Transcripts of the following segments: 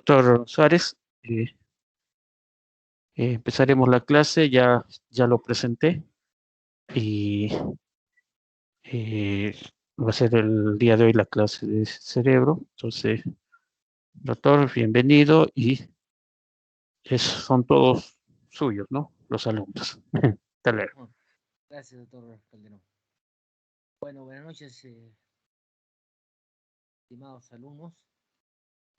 doctor Suárez. Empezaremos la clase, ya lo presenté y eh, va a ser el día de hoy la clase de cerebro. Entonces, doctor, bienvenido y son todos suyos, ¿no? Los alumnos. Hasta luego. Bueno, gracias, doctor Calderón. Bueno, buenas noches, estimados alumnos.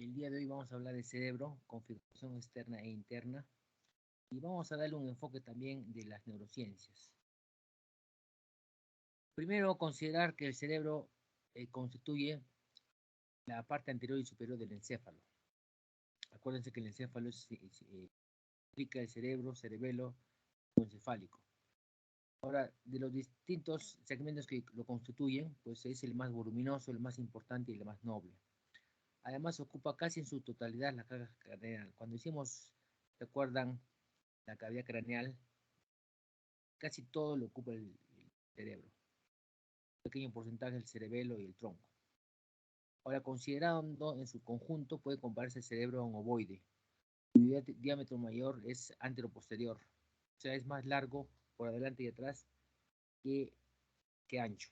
El día de hoy vamos a hablar de cerebro, configuración externa e interna, y vamos a darle un enfoque también de las neurociencias. Primero, considerar que el cerebro constituye la parte anterior y superior del encéfalo. Acuérdense que el encéfalo implica el cerebro, cerebelo o encefálico. Ahora, de los distintos segmentos que lo constituyen, pues es el más voluminoso, el más importante y el más noble. Además, ocupa casi en su totalidad la caja craneal. Cuando hicimos, recuerdan, la cavidad craneal, casi todo lo ocupa el cerebro. Un pequeño porcentaje el cerebelo y el tronco. Ahora, considerando en su conjunto, puede compararse el cerebro a un ovoide. Su diámetro mayor es anteroposterior, o sea, es más largo por adelante y atrás que ancho,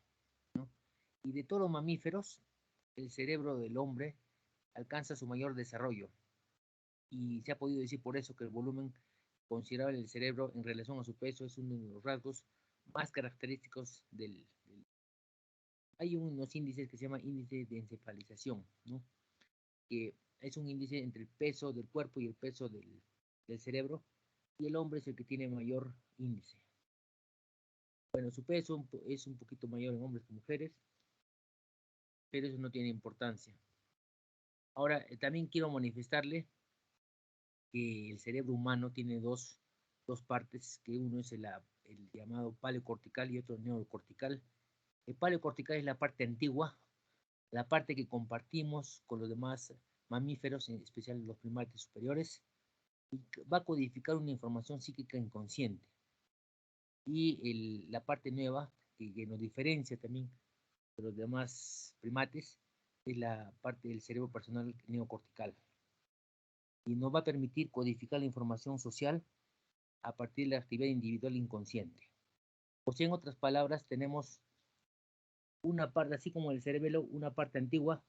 ¿no? Y de todos los mamíferos, el cerebro del hombre alcanza su mayor desarrollo. Y se ha podido decir por eso que el volumen considerable del cerebro en relación a su peso es uno de los rasgos más característicos Hay unos índices que se llama índice de encefalización, ¿no? Que es un índice entre el peso del cuerpo y el peso del cerebro, y el hombre es el que tiene mayor índice. Bueno, su peso es un poquito mayor en hombres que mujeres, pero eso no tiene importancia. Ahora, también quiero manifestarle que el cerebro humano tiene dos partes, que uno es el llamado paleocortical y otro neurocortical. El paleocortical es la parte antigua, la parte que compartimos con los demás mamíferos, en especial los primates superiores, y va a codificar una información psíquica inconsciente. Y la parte nueva, que nos diferencia también de los demás primates, es la parte del cerebro personal neocortical. Y nos va a permitir codificar la información social a partir de la actividad individual inconsciente. O sea, en otras palabras, tenemos una parte, así como el cerebelo, una parte antigua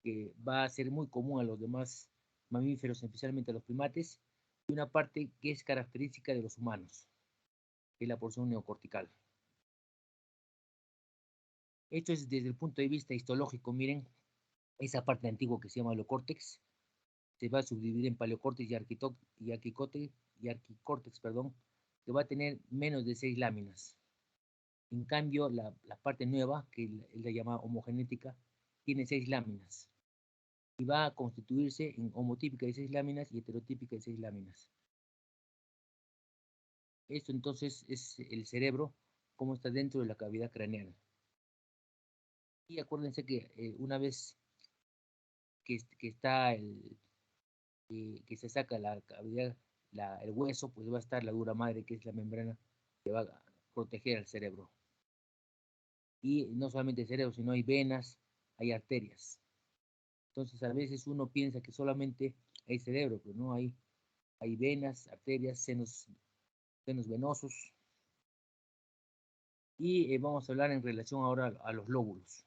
que va a ser muy común a los demás mamíferos, especialmente a los primates, y una parte que es característica de los humanos, que es la porción neocortical. Esto es desde el punto de vista histológico. Miren, esa parte antigua que se llama holocórtex se va a subdividir en paleocórtex y arquicórtex, que va a tener menos de 6 láminas. En cambio, la parte nueva, que es la llamada homogenética, tiene 6 láminas y va a constituirse en homotípica de 6 láminas y heterotípica de 6 láminas. Esto entonces es el cerebro, como está dentro de la cavidad craneal. Y acuérdense que una vez que se saca la cavidad, el hueso, pues va a estar la dura madre, que es la membrana que va a proteger al cerebro. Y no solamente el cerebro, sino hay venas, hay arterias. Entonces a veces uno piensa que solamente hay cerebro, pero no, hay venas, arterias, senos venosos. Y vamos a hablar en relación ahora a los lóbulos.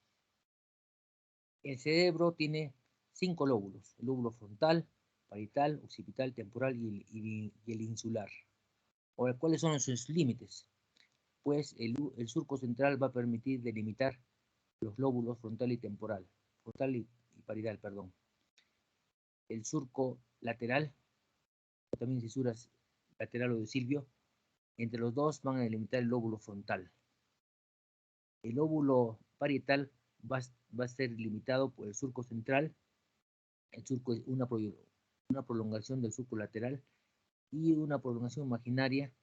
El cerebro tiene 5 lóbulos: el lóbulo frontal, parietal, occipital, temporal y el insular. Ahora, ¿cuáles son sus límites? Pues el surco central va a permitir delimitar los lóbulos frontal y temporal, frontal y parietal, perdón. El surco lateral, también cisuras lateral o de Silvio, entre los dos van a delimitar el lóbulo frontal. El lóbulo parietal va a ser limitado por el surco central. El surco es una prolongación del surco lateral y una prolongación imaginaria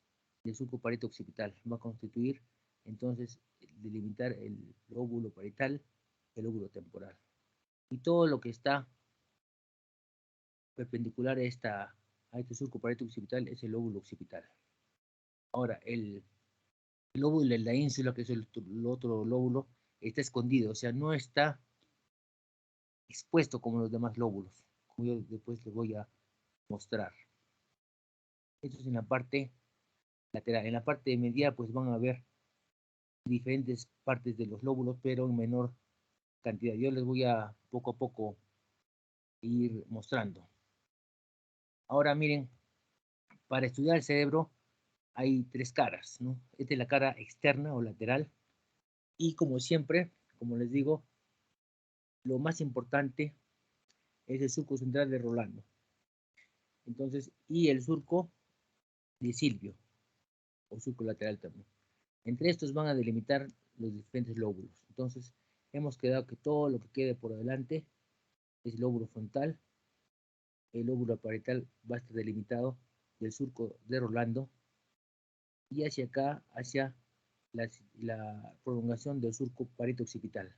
del surco parieto occipital. Va a constituir entonces delimitar el lóbulo parietal, el lóbulo temporal. Y todo lo que está perpendicular a este surco parieto occipital es el lóbulo occipital. Ahora, el lóbulo de la ínsula, que es el otro lóbulo, está escondido, o sea, no está expuesto como los demás lóbulos, como yo después les voy a mostrar. Esto es en la parte lateral. En la parte medial pues van a ver diferentes partes de los lóbulos, pero en menor cantidad. Yo les voy a poco ir mostrando. Ahora miren, para estudiar el cerebro hay tres caras, ¿no? Esta es la cara externa o lateral. Y como siempre, como les digo, lo más importante es el surco central de Rolando. Entonces, y el surco de Silvio, o surco lateral también. Entre estos van a delimitar los diferentes lóbulos. Entonces, hemos quedado que todo lo que quede por adelante es el lóbulo frontal. El lóbulo parietal va a estar delimitado del surco de Rolando y hacia acá, hacia la prolongación del surco parieto-occipital.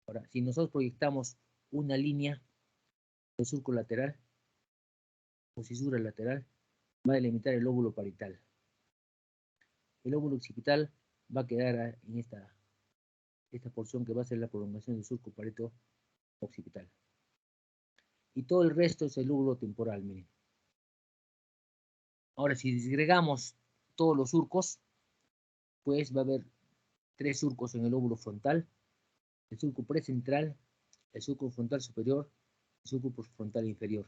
Ahora, si nosotros proyectamos una línea del surco lateral o cisura lateral, va a delimitar el lóbulo parietal. El lóbulo occipital va a quedar en esta porción que va a ser la prolongación del surco parieto-occipital. Y todo el resto es el lóbulo temporal, miren. Ahora, si disgregamos todos los surcos, pues va a haber tres surcos en el lóbulo frontal: el surco precentral, el surco frontal superior y el surco frontal inferior.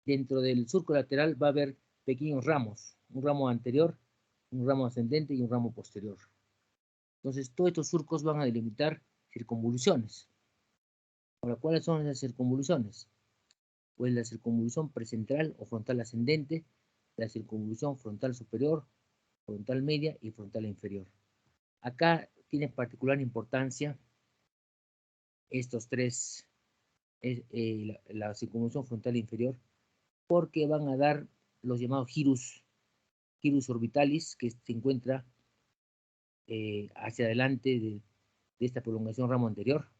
Dentro del surco lateral va a haber pequeños ramos, un ramo anterior, un ramo ascendente y un ramo posterior. Entonces, todos estos surcos van a delimitar circunvoluciones. Ahora, ¿cuáles son esas circunvoluciones? Pues la circunvolución precentral o frontal ascendente, la circunvolución frontal superior, frontal media y frontal inferior. Acá tiene particular importancia estos tres, la circunvolución frontal inferior, porque van a dar los llamados girus orbitalis, que se encuentra hacia adelante de esta prolongación ramo anterior,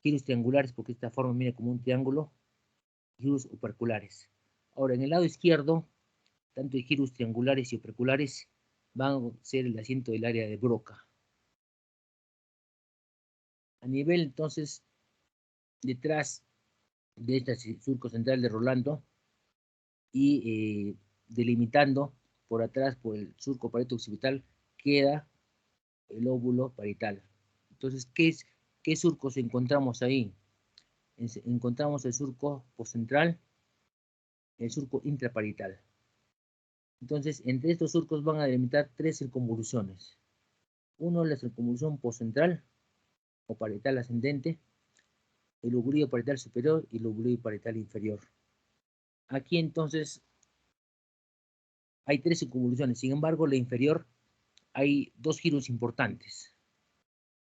girus triangulares, porque esta forma viene como un triángulo, girus operculares. Ahora, en el lado izquierdo, tanto de girus triangulares y operculares van a ser el asiento del área de Broca. A nivel, entonces, detrás de este surco central de Rolando y delimitando por atrás por el surco parieto-occipital queda el lóbulo parietal. Entonces, ¿qué surcos encontramos ahí? Encontramos el surco postcentral, el surco intraparietal. Entonces, entre estos surcos van a delimitar tres circunvoluciones. Uno es la circunvolución postcentral o parietal ascendente, el lóbulo parietal superior y el lóbulo parietal inferior. Aquí entonces hay tres circunvoluciones. Sin embargo, la inferior hay dos giros importantes.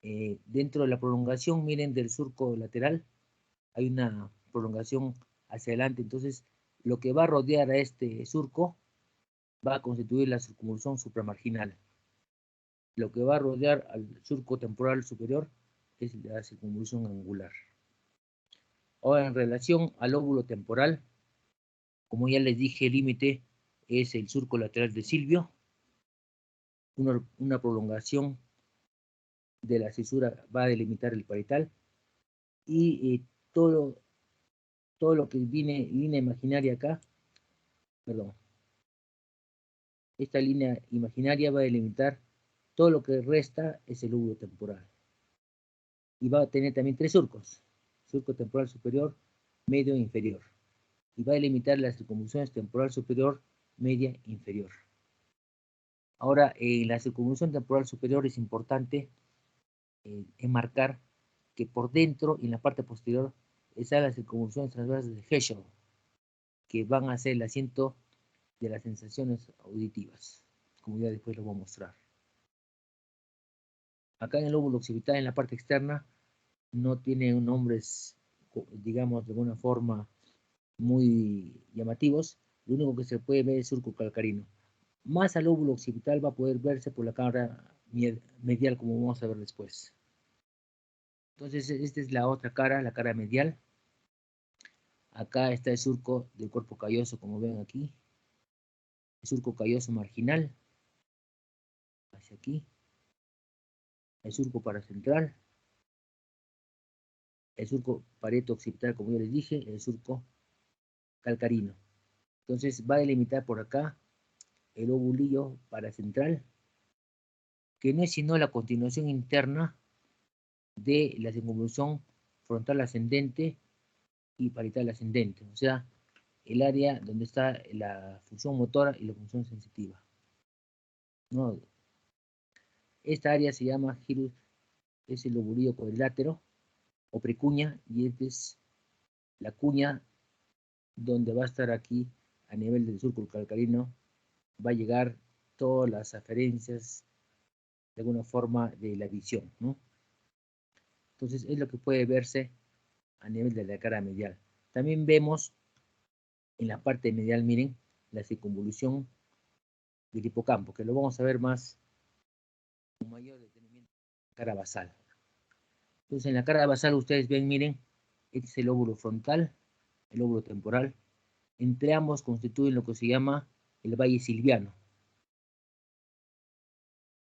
Dentro de la prolongación, miren, del surco lateral, hay una prolongación hacia adelante. Entonces, lo que va a rodear a este surco va a constituir la circunvolución supramarginal. Lo que va a rodear al surco temporal superior es la circunvolución angular. Ahora, en relación al lóbulo temporal, como ya les dije, el límite es el surco lateral de Silvio, una prolongación de la cisura va a delimitar el parietal y todo lo que viene, línea imaginaria acá, perdón, esta línea imaginaria va a delimitar todo lo que resta es el lóbulo temporal. Y va a tener también tres surcos: surco temporal superior, medio e inferior. Y va a delimitar las circunvoluciones temporal superior, media e inferior. Ahora, en la circunvolución temporal superior es importante enmarcar que por dentro y en la parte posterior están las circunvoluciones transversales de Heschel, que van a ser el asiento de las sensaciones auditivas, como ya después lo voy a mostrar. Acá en el lóbulo occipital, en la parte externa, no tiene nombres, digamos, de alguna forma muy llamativos. Lo único que se puede ver es surco calcarino. Más al lóbulo occipital va a poder verse por la cara medial, como vamos a ver después. Entonces, esta es la otra cara, la cara medial. Acá está el surco del cuerpo calloso, como ven aquí. El surco calloso marginal, hacia aquí. El surco paracentral. el surco parieto-occipital, como yo les dije, el surco calcarino. Entonces va a delimitar por acá el lobulillo paracentral, que no es sino la continuación interna de la circunvolución frontal ascendente y parietal ascendente, o sea, el área donde está la función motora y la función sensitiva, ¿no? Esta área se llama gyrus, es el lobulillo cuadrilátero o precuña, y esta es la cuña donde va a estar aquí a nivel del surco calcarino, va a llegar todas las aferencias de alguna forma de la visión, ¿no? Entonces es lo que puede verse a nivel de la cara medial. También vemos en la parte medial, miren, la circunvolución del hipocampo, que lo vamos a ver más con mayor detenimiento en la cara basal. Entonces en la cara basal ustedes ven, miren, este es el lóbulo frontal, el lóbulo temporal. Entre ambos constituyen lo que se llama el valle silviano.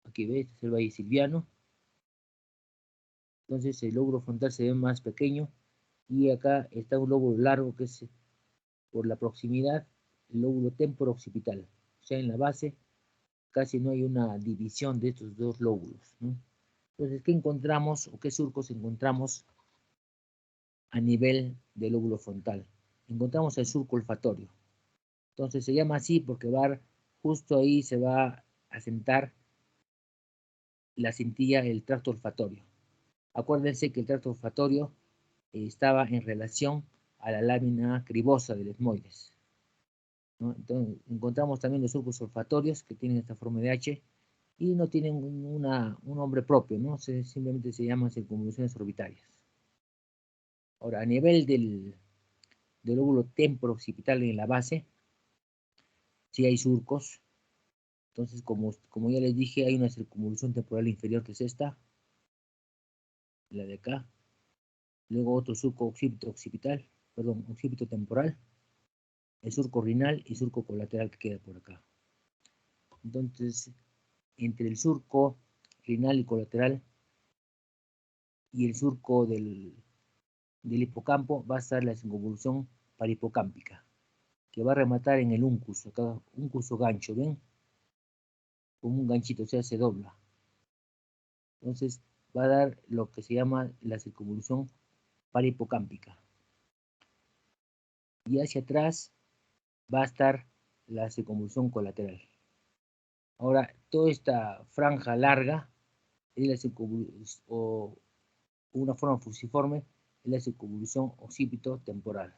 Aquí ves, este es el valle silviano. Entonces el lóbulo frontal se ve más pequeño y acá está un lóbulo largo que es por la proximidad el lóbulo temporo-occipital. O sea, en la base casi no hay una división de estos dos lóbulos, ¿no? Entonces, ¿qué encontramos o qué surcos encontramos a nivel del lóbulo frontal? Encontramos el surco olfatorio. Entonces se llama así porque va justo ahí, se va a sentar la cintilla, el tracto olfatorio. Acuérdense que el tracto olfatorio estaba en relación a la lámina cribosa del esmoides, ¿no? Entonces encontramos también los surcos olfatorios que tienen esta forma de H y no tienen un nombre propio, ¿no? Simplemente se llaman circunvoluciones orbitarias. Ahora, a nivel del lóbulo temporo-occipital en la base, sí hay surcos. Entonces, como ya les dije, hay una circunvolución temporal inferior que es esta, la de acá. Luego otro surco occipito-occipital, perdón, occipito-temporal, el surco rinal y surco colateral que queda por acá. Entonces, entre el surco rinal y colateral y el surco del hipocampo va a estar la circunvolución parahipocámpica, que va a rematar en el uncus, acá, uncus o gancho, ¿ven? Como un ganchito, o sea, se dobla. Entonces, va a dar lo que se llama la circunvolución parahipocámpica. Y hacia atrás va a estar la circunvolución colateral. Ahora, toda esta franja larga es la circunvolución, o una forma fusiforme, es la circunvolución occipito-temporal.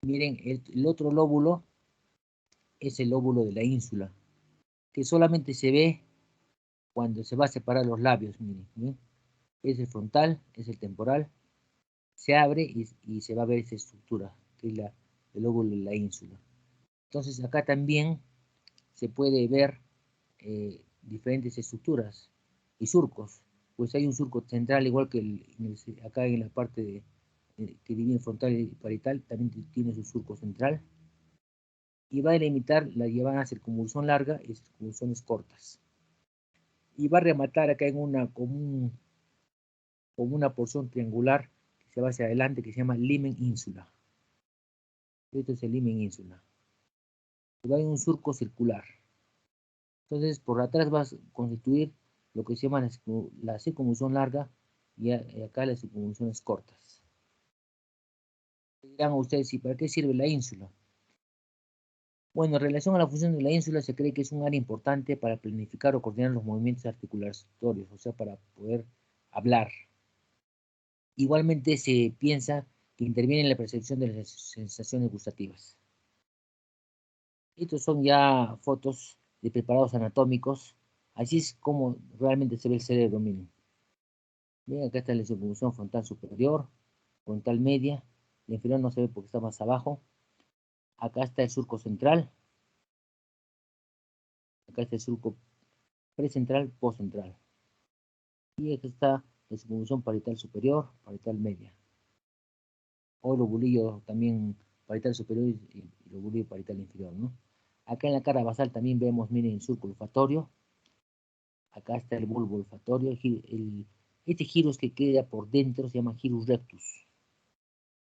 Miren, el otro lóbulo es el lóbulo de la ínsula, que solamente se ve cuando se va a separar los labios. Miren, ¿ven? Es el frontal, es el temporal, se abre y se va a ver esa estructura, que es el lóbulo de la ínsula. Entonces acá también se puede ver diferentes estructuras y surcos. Pues hay un surco central, igual que acá en la parte que divide frontal y parietal, también tiene su surco central. Y va a delimitar la llevada a circunvolución larga y circunvoluciones cortas. Y va a rematar acá en como una porción triangular que se va hacia adelante, que se llama limen insula. Esto es el limen insula. Y va en un surco circular. Entonces, por atrás va a constituir lo que se llama la circunvolución larga y acá las circunvoluciones cortas. Dirán ustedes, ¿y para qué sirve la ínsula? Bueno, en relación a la función de la ínsula, se cree que es un área importante para planificar o coordinar los movimientos articulatorios, o sea, para poder hablar. Igualmente se piensa que interviene en la percepción de las sensaciones gustativas. Estos son ya fotos de preparados anatómicos. Así es como realmente se ve el cerebro, miren. Bien, acá está la circunvolución frontal superior, frontal media. La inferior no se ve porque está más abajo. Acá está el surco central. Acá está el surco precentral, postcentral. Y aquí está la circunvolución parietal superior, parietal media. O lobulillo también parietal superior y lobulillo parietal inferior, ¿no? Acá en la cara basal también vemos, miren, el surco olfatorio. Acá está el bulbo olfatorio, el Este gyrus que queda por dentro se llama gyrus rectus.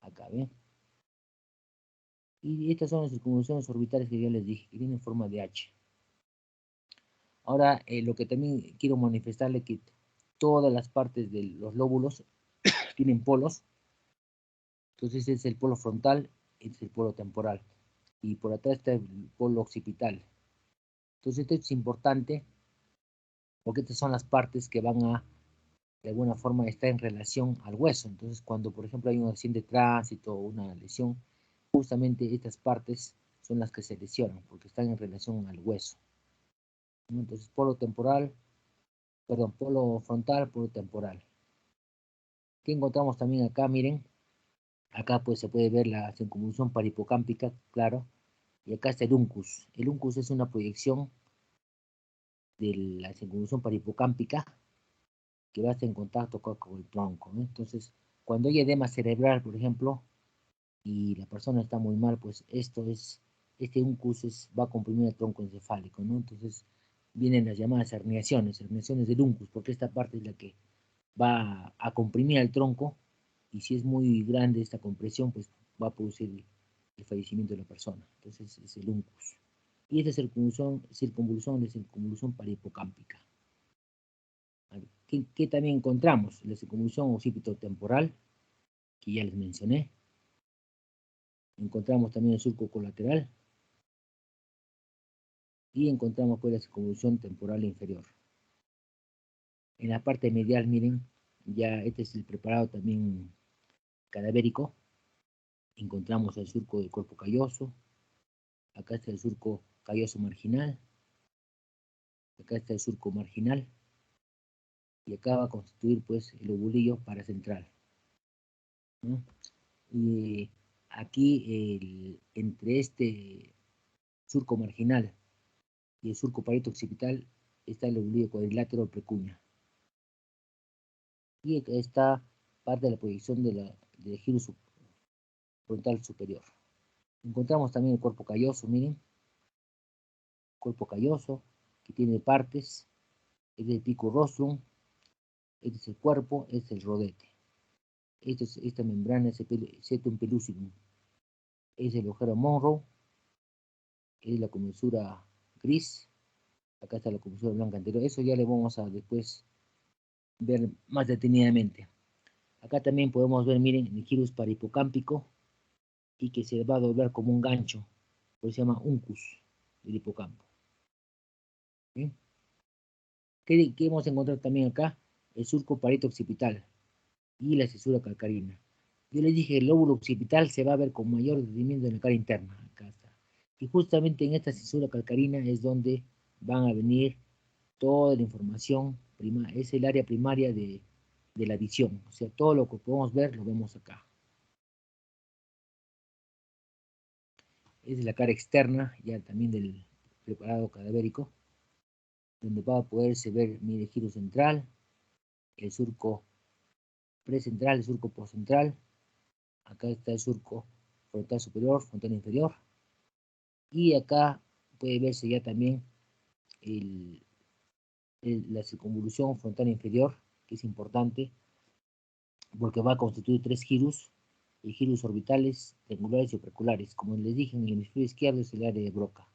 Acá, ¿ven? Y estas son las circunvoluciones orbitales que ya les dije, que tienen forma de H. Ahora, lo que también quiero manifestarle que todas las partes de los lóbulos tienen polos. Entonces es el polo frontal, es el polo temporal. Y por atrás está el polo occipital. Entonces esto es importante porque estas son las partes que van a, de alguna forma, estar en relación al hueso. Entonces cuando, por ejemplo, hay un accidente de tránsito o una lesión, justamente estas partes son las que se lesionan porque están en relación al hueso. Entonces polo temporal, perdón, polo frontal, polo temporal. ¿Qué encontramos también acá? Miren, acá pues se puede ver la circunvolución parahipocámpica, claro, y acá está el uncus. El uncus es una proyección de la circunvolución parahipocámpica que va a estar en contacto con el tronco, ¿no? Entonces, cuando hay edema cerebral, por ejemplo, y la persona está muy mal, pues este uncus va a comprimir el tronco encefálico, ¿no? Entonces, vienen las llamadas herniaciones del uncus, porque esta parte es la que va a comprimir el tronco, y si es muy grande esta compresión, pues va a producir el fallecimiento de la persona. Entonces, es el uncus. Y esta circunvolución es circunvolución parahipocámpica. ¿Qué también encontramos? La circunvolución occipito-temporal, que ya les mencioné. Encontramos también el surco colateral. Y encontramos pues la circunvolución temporal inferior. En la parte medial, miren, ya este es el preparado también cadavérico. Encontramos el surco del cuerpo calloso. Acá está el surco calloso marginal. Acá está el surco marginal. Y acá va a constituir pues el lobulillo paracentral, ¿no? Y aquí entre este surco marginal y el surco parieto-occipital está el lobulillo cuadrilátero precuña. Y acá está parte de la proyección del giro frontal superior. Encontramos también el cuerpo calloso, miren, cuerpo calloso que tiene partes, es el pico rostrum, este es el cuerpo, este es el rodete. Esta membrana es el septum pellucidum, es el ojero Monroe, es la comisura gris, acá está la comisura blanca anterior. Eso ya le vamos a después ver más detenidamente. Acá también podemos ver, miren, el gyrus parahipocámpico y que se va a doblar como un gancho, por eso se llama uncus del hipocampo. ¿Sí? ¿Qué hemos encontrado también acá? El surco parieto-occipital y la cisura calcarina. Yo les dije, el lóbulo occipital se va a ver con mayor detenimiento en la cara interna. Acá está. Y justamente en esta cisura calcarina es donde van a venir toda la información, es el área primaria de la visión. O sea, todo lo que podemos ver, lo vemos acá. Es la cara externa, ya también del preparado cadavérico, donde va a poderse ver, mire, el giro central, el surco precentral, el surco postcentral. Acá está el surco frontal superior, frontal inferior. Y acá puede verse ya también la circunvolución frontal inferior, que es importante, porque va a constituir tres giros, y giros orbitales, triangulares y operculares. Como les dije, en el hemisferio izquierdo es el área de Broca.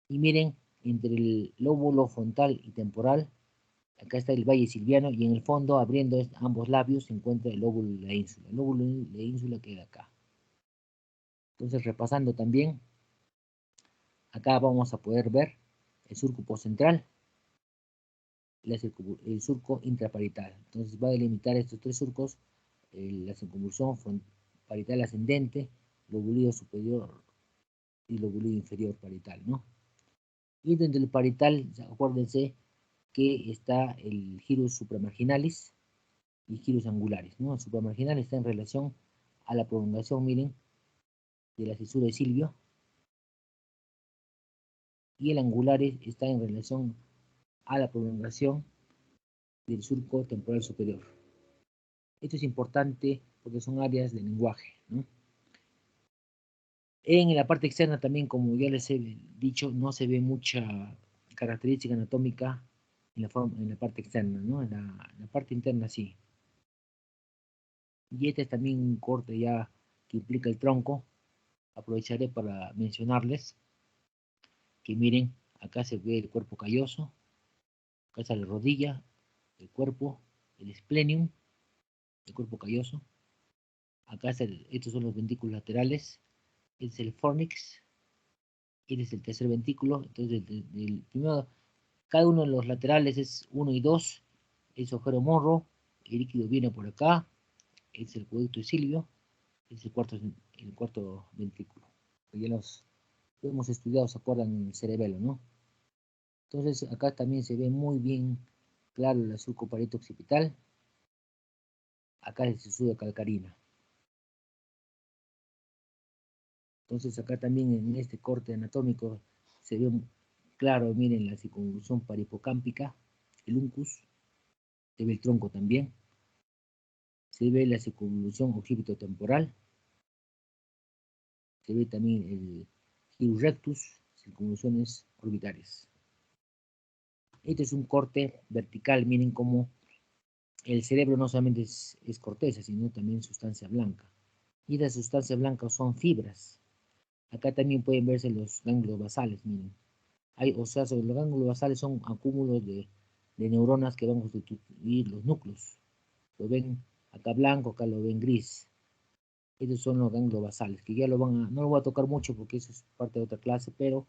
Y miren, entre el lóbulo frontal y temporal, acá está el valle silviano, y en el fondo, abriendo ambos labios, se encuentra el lóbulo de la ínsula. El lóbulo de la ínsula queda acá. Entonces, repasando también, acá vamos a poder ver el surco postcentral, el surco intraparietal. Entonces va a delimitar estos tres surcos, la circunvolución parietal ascendente, lobulillo superior y lobulillo inferior parietal, ¿no? Y dentro del parietal, acuérdense que está el gyrus supramarginalis y gyrus angulares, ¿no? El supramarginal está en relación a la prolongación, miren, de la cisura de Silvio, y el angulares está en relación a la prolongación del surco temporal superior. Esto es importante porque son áreas de lenguaje, ¿no? En la parte externa también, como ya les he dicho, no se ve mucha característica anatómica en la parte externa, ¿no? En la parte interna sí. Y este es también un corte ya que implica el tronco. Aprovecharé para mencionarles que miren, acá se ve el cuerpo calloso, acá está la rodilla, el cuerpo, el esplenium, el cuerpo calloso. Acá está estos son los ventrículos laterales, este es el fornix, este es el tercer ventrículo. Entonces, primero, cada uno de los laterales es 1 y 2, es ojero morro, el líquido viene por acá, es el conducto de Silvio, es el cuarto ventrículo. Ya los hemos estudiado, se acuerdan en el cerebelo, ¿no? Entonces, acá también se ve muy bien claro el surco parieto occipital. Acá es el sudo calcarina. Entonces, acá también en este corte anatómico se ve claro, miren, la circunvolución parihipocámpica, el uncus, se ve el tronco también, se ve la circunvolución occipitotemporal, se ve también el gyrus rectus, circunvoluciones orbitales. Este es un corte vertical, miren cómo el cerebro no solamente es corteza, sino también sustancia blanca. Y las sustancias blancas son fibras. Acá también pueden verse los ganglios basales, miren. O sea, los ganglios basales son acúmulos de neuronas que van a constituir los núcleos. Lo ven acá blanco, acá lo ven gris. Estos son los ganglios basales, que ya no lo voy a tocar mucho porque eso es parte de otra clase, pero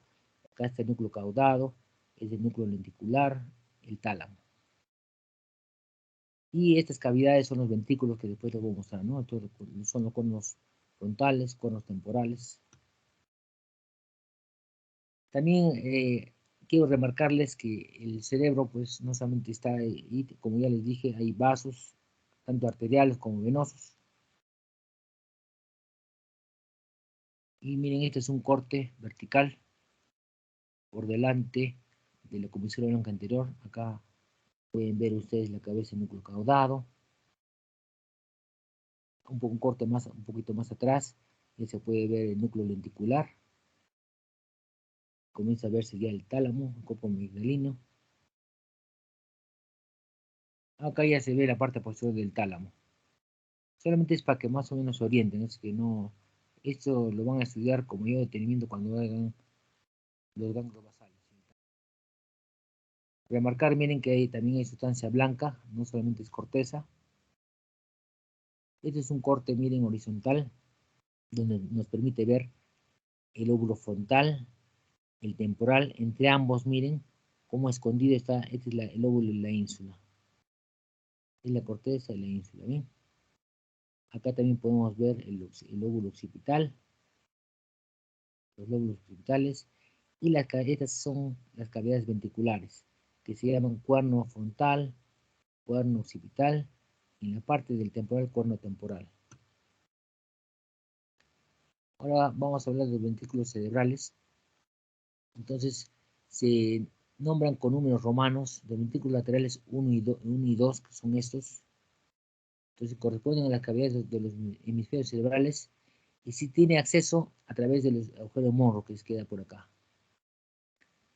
acá está el núcleo caudado, es el núcleo lenticular, el tálamo. Y estas cavidades son los ventrículos que después les voy a mostrar, ¿no? Estos son los conos frontales, conos temporales. También quiero remarcarles que el cerebro, pues, no solamente está ahí, como ya les dije, hay vasos, tanto arteriales como venosos. Y miren, este es un corte vertical por delante de la comisión blanca anterior. Acá pueden ver ustedes la cabeza, el núcleo caudado. Un corte más, un poquito más atrás, ya se puede ver el núcleo lenticular. Comienza a verse ya el tálamo, el copo amigdalino. Acá ya se ve la parte posterior del tálamo. Solamente es para que más o menos se orienten, es que no, esto lo van a estudiar como yo detenimiento cuando hagan los ganglios basales. Remarcar, miren que también hay sustancia blanca, no solamente es corteza. Este es un corte, miren, horizontal, donde nos permite ver el óvulo frontal, el temporal, entre ambos, miren cómo escondido está, este es el óvulo y la ínsula. Es la corteza y la ínsula, ¿bien? Acá también podemos ver el óvulo occipital, los lóbulos occipitales, y estas son las cavidades ventriculares, que se llaman cuerno frontal, cuerno occipital, y en la parte del temporal, cuerno temporal. Ahora vamos a hablar de los ventrículos cerebrales. Entonces, se nombran con números romanos, los ventrículos laterales 1 y 2, que son estos. Entonces, corresponden a las cavidades de los hemisferios cerebrales, y si tiene acceso a través del agujero de Morro que se queda por acá.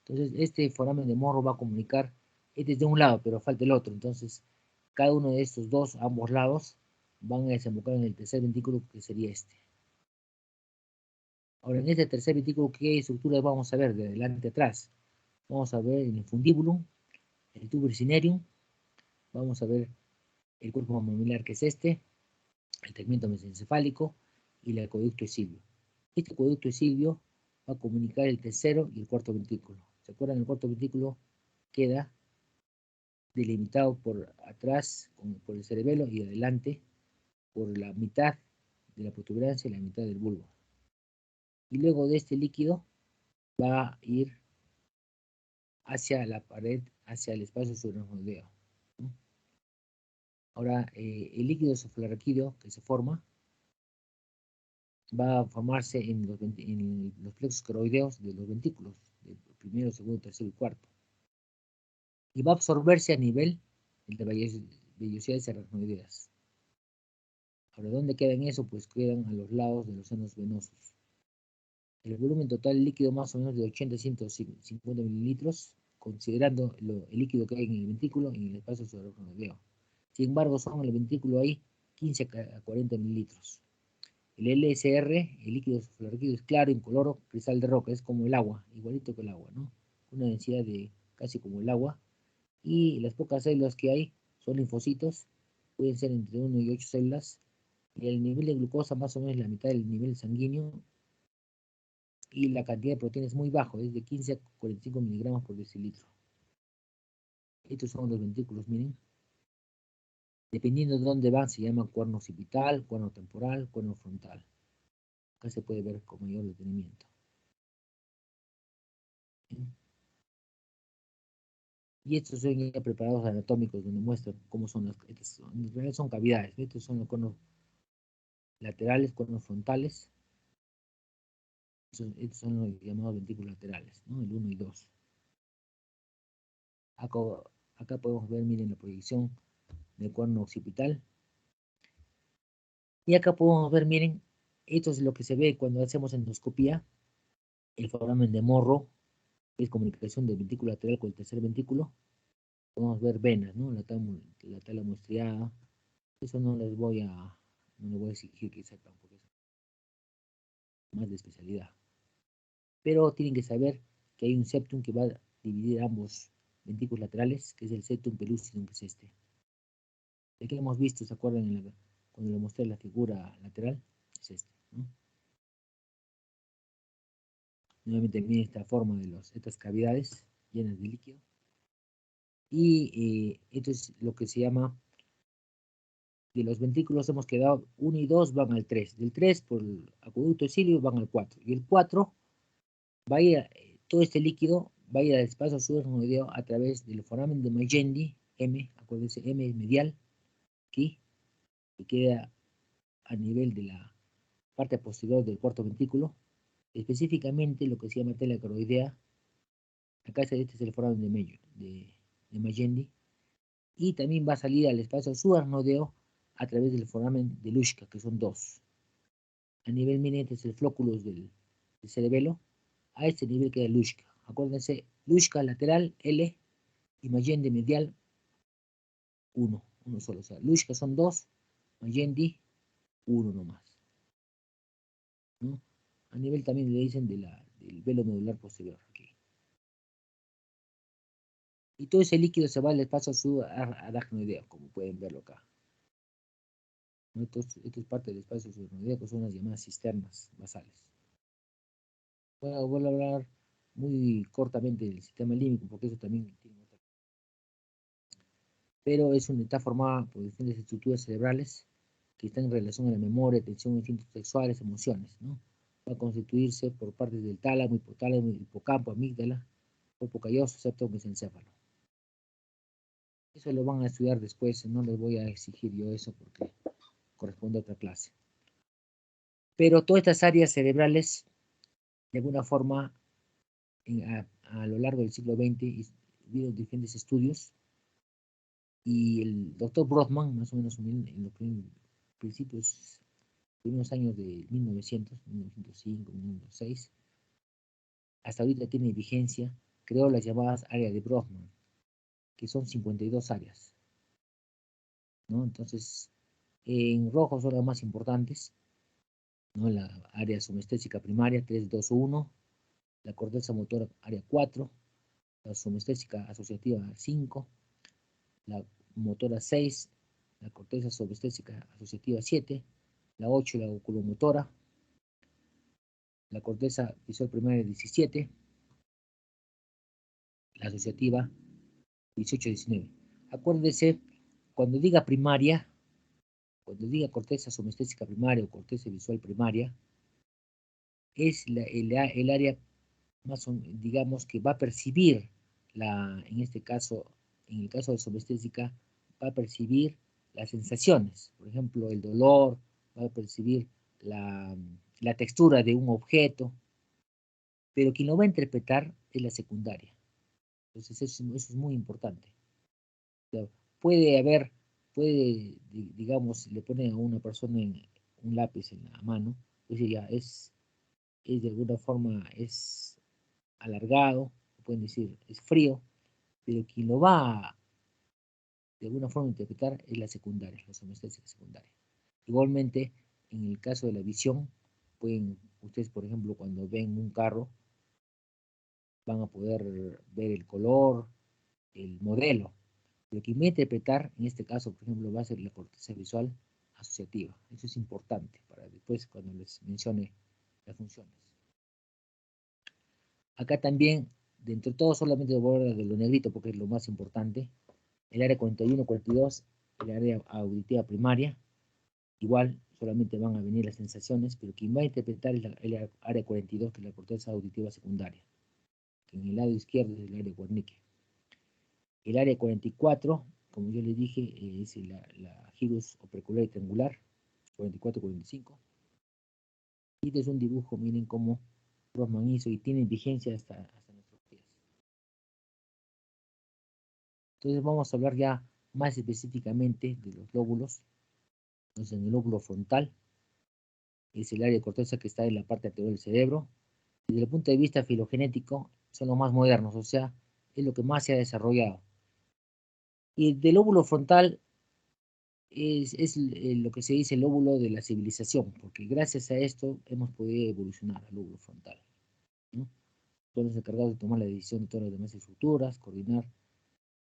Entonces, este foramen de Morro va a comunicar, este es de un lado, pero falta el otro. Entonces, cada uno de estos dos, ambos lados, van a desembocar en el tercer ventrículo, que sería este. Ahora, en este tercer ventrículo, ¿qué estructuras vamos a ver de adelante a atrás? Vamos a ver el infundibulum, el tubo cinereum, vamos a ver el cuerpo mamilar, que es este, el tegmento mesencefálico y el acueducto de Silvio. Este acueducto de Silvio va a comunicar el tercero y el cuarto ventrículo. ¿Se acuerdan? El cuarto ventrículo queda delimitado por atrás por el cerebelo y adelante por la mitad de la protuberancia y la mitad del bulbo. Y luego de este líquido va a ir hacia la pared, hacia el espacio subaracnoideo. Ahora, el líquido cefalorraquídeo que se forma va a formarse en los plexos coroideos de los ventrículos, del primero, segundo, tercero y cuarto. Y va a absorberse a nivel de vellosidades aracnoideas. Ahora, ¿dónde quedan eso? Pues quedan a los lados de los senos venosos. El volumen total líquido más o menos de 80 a 150 mililitros considerando el líquido que hay en el ventrículo y en el espacio subaracnoideo. Sin embargo, son en el ventrículo hay 15 a 40 mililitros. El LSR, el líquido cefalorraquídeo, es claro, incoloro, cristal de roca, es como el agua, igualito que el agua, ¿no? Una densidad de casi como el agua. Y las pocas células que hay son linfocitos, pueden ser entre 1 y 8 células. Y el nivel de glucosa más o menos la mitad del nivel sanguíneo. Y la cantidad de proteína es muy bajo, es de 15 a 45 miligramos por decilitro. Estos son los ventrículos, miren. Dependiendo de dónde van, se llama cuerno occipital, cuerno temporal, cuerno frontal. Acá se puede ver con mayor detenimiento. ¿Sí? Y estos son ya preparados anatómicos donde muestran cómo son las. En realidad son cavidades. Estos son los cuernos laterales, cuernos frontales. Estos son los llamados ventrículos laterales, ¿no? El 1 y 2. Acá podemos ver, miren, la proyección del cuerno occipital. Y acá podemos ver, miren, esto es lo que se ve cuando hacemos endoscopía, el foramen de morro, que es comunicación del ventrículo lateral con el tercer ventrículo. Podemos ver venas, ¿no? La tala muestreada. Eso no les voy a exigir que sepan, porque es más de especialidad. Pero tienen que saber que hay un septum que va a dividir ambos ventrículos laterales, que es el septum pellucidum, que es este. El que hemos visto, ¿se acuerdan? Cuando le mostré la figura lateral, es este, ¿no? Nuevamente miren esta forma de estas cavidades llenas de líquido. Y esto es lo que se llama, de los ventrículos hemos quedado 1 y 2 van al 3. Del 3 por el acueducto de Cilio van al 4. Y el 4 va a ir, todo este líquido va a ir al espacio subaracnoideo a través del foramen de Magendie, M, acuérdense, M es medial, aquí, que queda a nivel de la parte posterior del cuarto ventrículo, específicamente lo que se llama tela coroidea. Acá este es el foramen de Magendie, y también va a salir al espacio subaracnoideo a través del foramen de Luschka, que son dos. A nivel minente es el flóculo del cerebelo, a este nivel queda Luschka. Acuérdense, Luschka lateral, L, y Magendie medial, 1, uno solo. O sea, Luschka son 2, Magendie, 1 nomás, ¿no? A nivel también le dicen del velo medular posterior. Aquí. Y todo ese líquido se va al espacio subaracnoideo, como pueden verlo acá. ¿No? Esto es parte del espacio subaracnoideo, que son las llamadas cisternas basales. Voy a hablar muy cortamente del sistema límbico, porque eso también tiene otra. Pero está formada por diferentes estructuras cerebrales que están en relación a la memoria, atención, instintos sexuales, emociones, ¿no? Va a constituirse por partes del tálamo, hipotálamo, hipocampo, amígdala, cuerpo calloso, septo, mesencéfalo. Eso lo van a estudiar después, no les voy a exigir yo eso porque corresponde a otra clase. Pero todas estas áreas cerebrales, de alguna forma, a lo largo del siglo XX, vieron diferentes estudios, y el doctor Brodmann, más o menos en los principios, primeros años de 1900, 1905, 1906, hasta ahorita tiene vigencia, creó las llamadas áreas de Brodmann, que son 52 áreas, ¿no? Entonces, en rojo son las más importantes, ¿no? La área somestésica primaria, 3, 2, 1, la corteza motora, área 4, la somestésica asociativa, 5, la motora 6, la corteza somestésica asociativa 7, la 8, la oculomotora, la corteza visual primaria 17, la asociativa 18, 19. Acuérdense, cuando diga primaria, cuando diga corteza somestésica primaria o corteza visual primaria, es el área más, digamos, que va a percibir, en este caso, en el caso de somestésica, va a percibir las sensaciones, por ejemplo, el dolor, va a percibir la textura de un objeto, pero quien lo va a interpretar es la secundaria. Entonces eso es muy importante. O sea, digamos, le ponen a una persona un lápiz en la mano, pues ya es de alguna forma es alargado, pueden decir es frío, pero quien lo va a, de alguna forma, interpretar es la secundaria, los anestésicos secundarios. Igualmente, en el caso de la visión, pueden, ustedes, por ejemplo, cuando ven un carro, van a poder ver el color, el modelo. Lo que va a interpretar, en este caso, por ejemplo, va a ser la corteza visual asociativa. Eso es importante para después cuando les mencione las funciones. Acá también, dentro de todo, solamente voy a hablar de lo negrito porque es lo más importante. El área 41, 42, el área auditiva primaria. Igual, solamente van a venir las sensaciones, pero quien va a interpretar es el área 42, que es la corteza auditiva secundaria, que en el lado izquierdo es el área Wernicke. El área 44, como yo les dije, es la gyrus opercular triangular, 44-45. Y este es un dibujo, miren cómo Rothman hizo y tiene vigencia hasta nuestros días. Entonces vamos a hablar ya más específicamente de los lóbulos. Entonces en el lóbulo frontal es el área de corteza que está en la parte anterior del cerebro. Desde el punto de vista filogenético son los más modernos, o sea, es lo que más se ha desarrollado. Y del lóbulo frontal es lo que se dice el lóbulo de la civilización, porque gracias a esto hemos podido evolucionar al lóbulo frontal, ¿no? Son los encargados de tomar la decisión de todas las demás estructuras, coordinar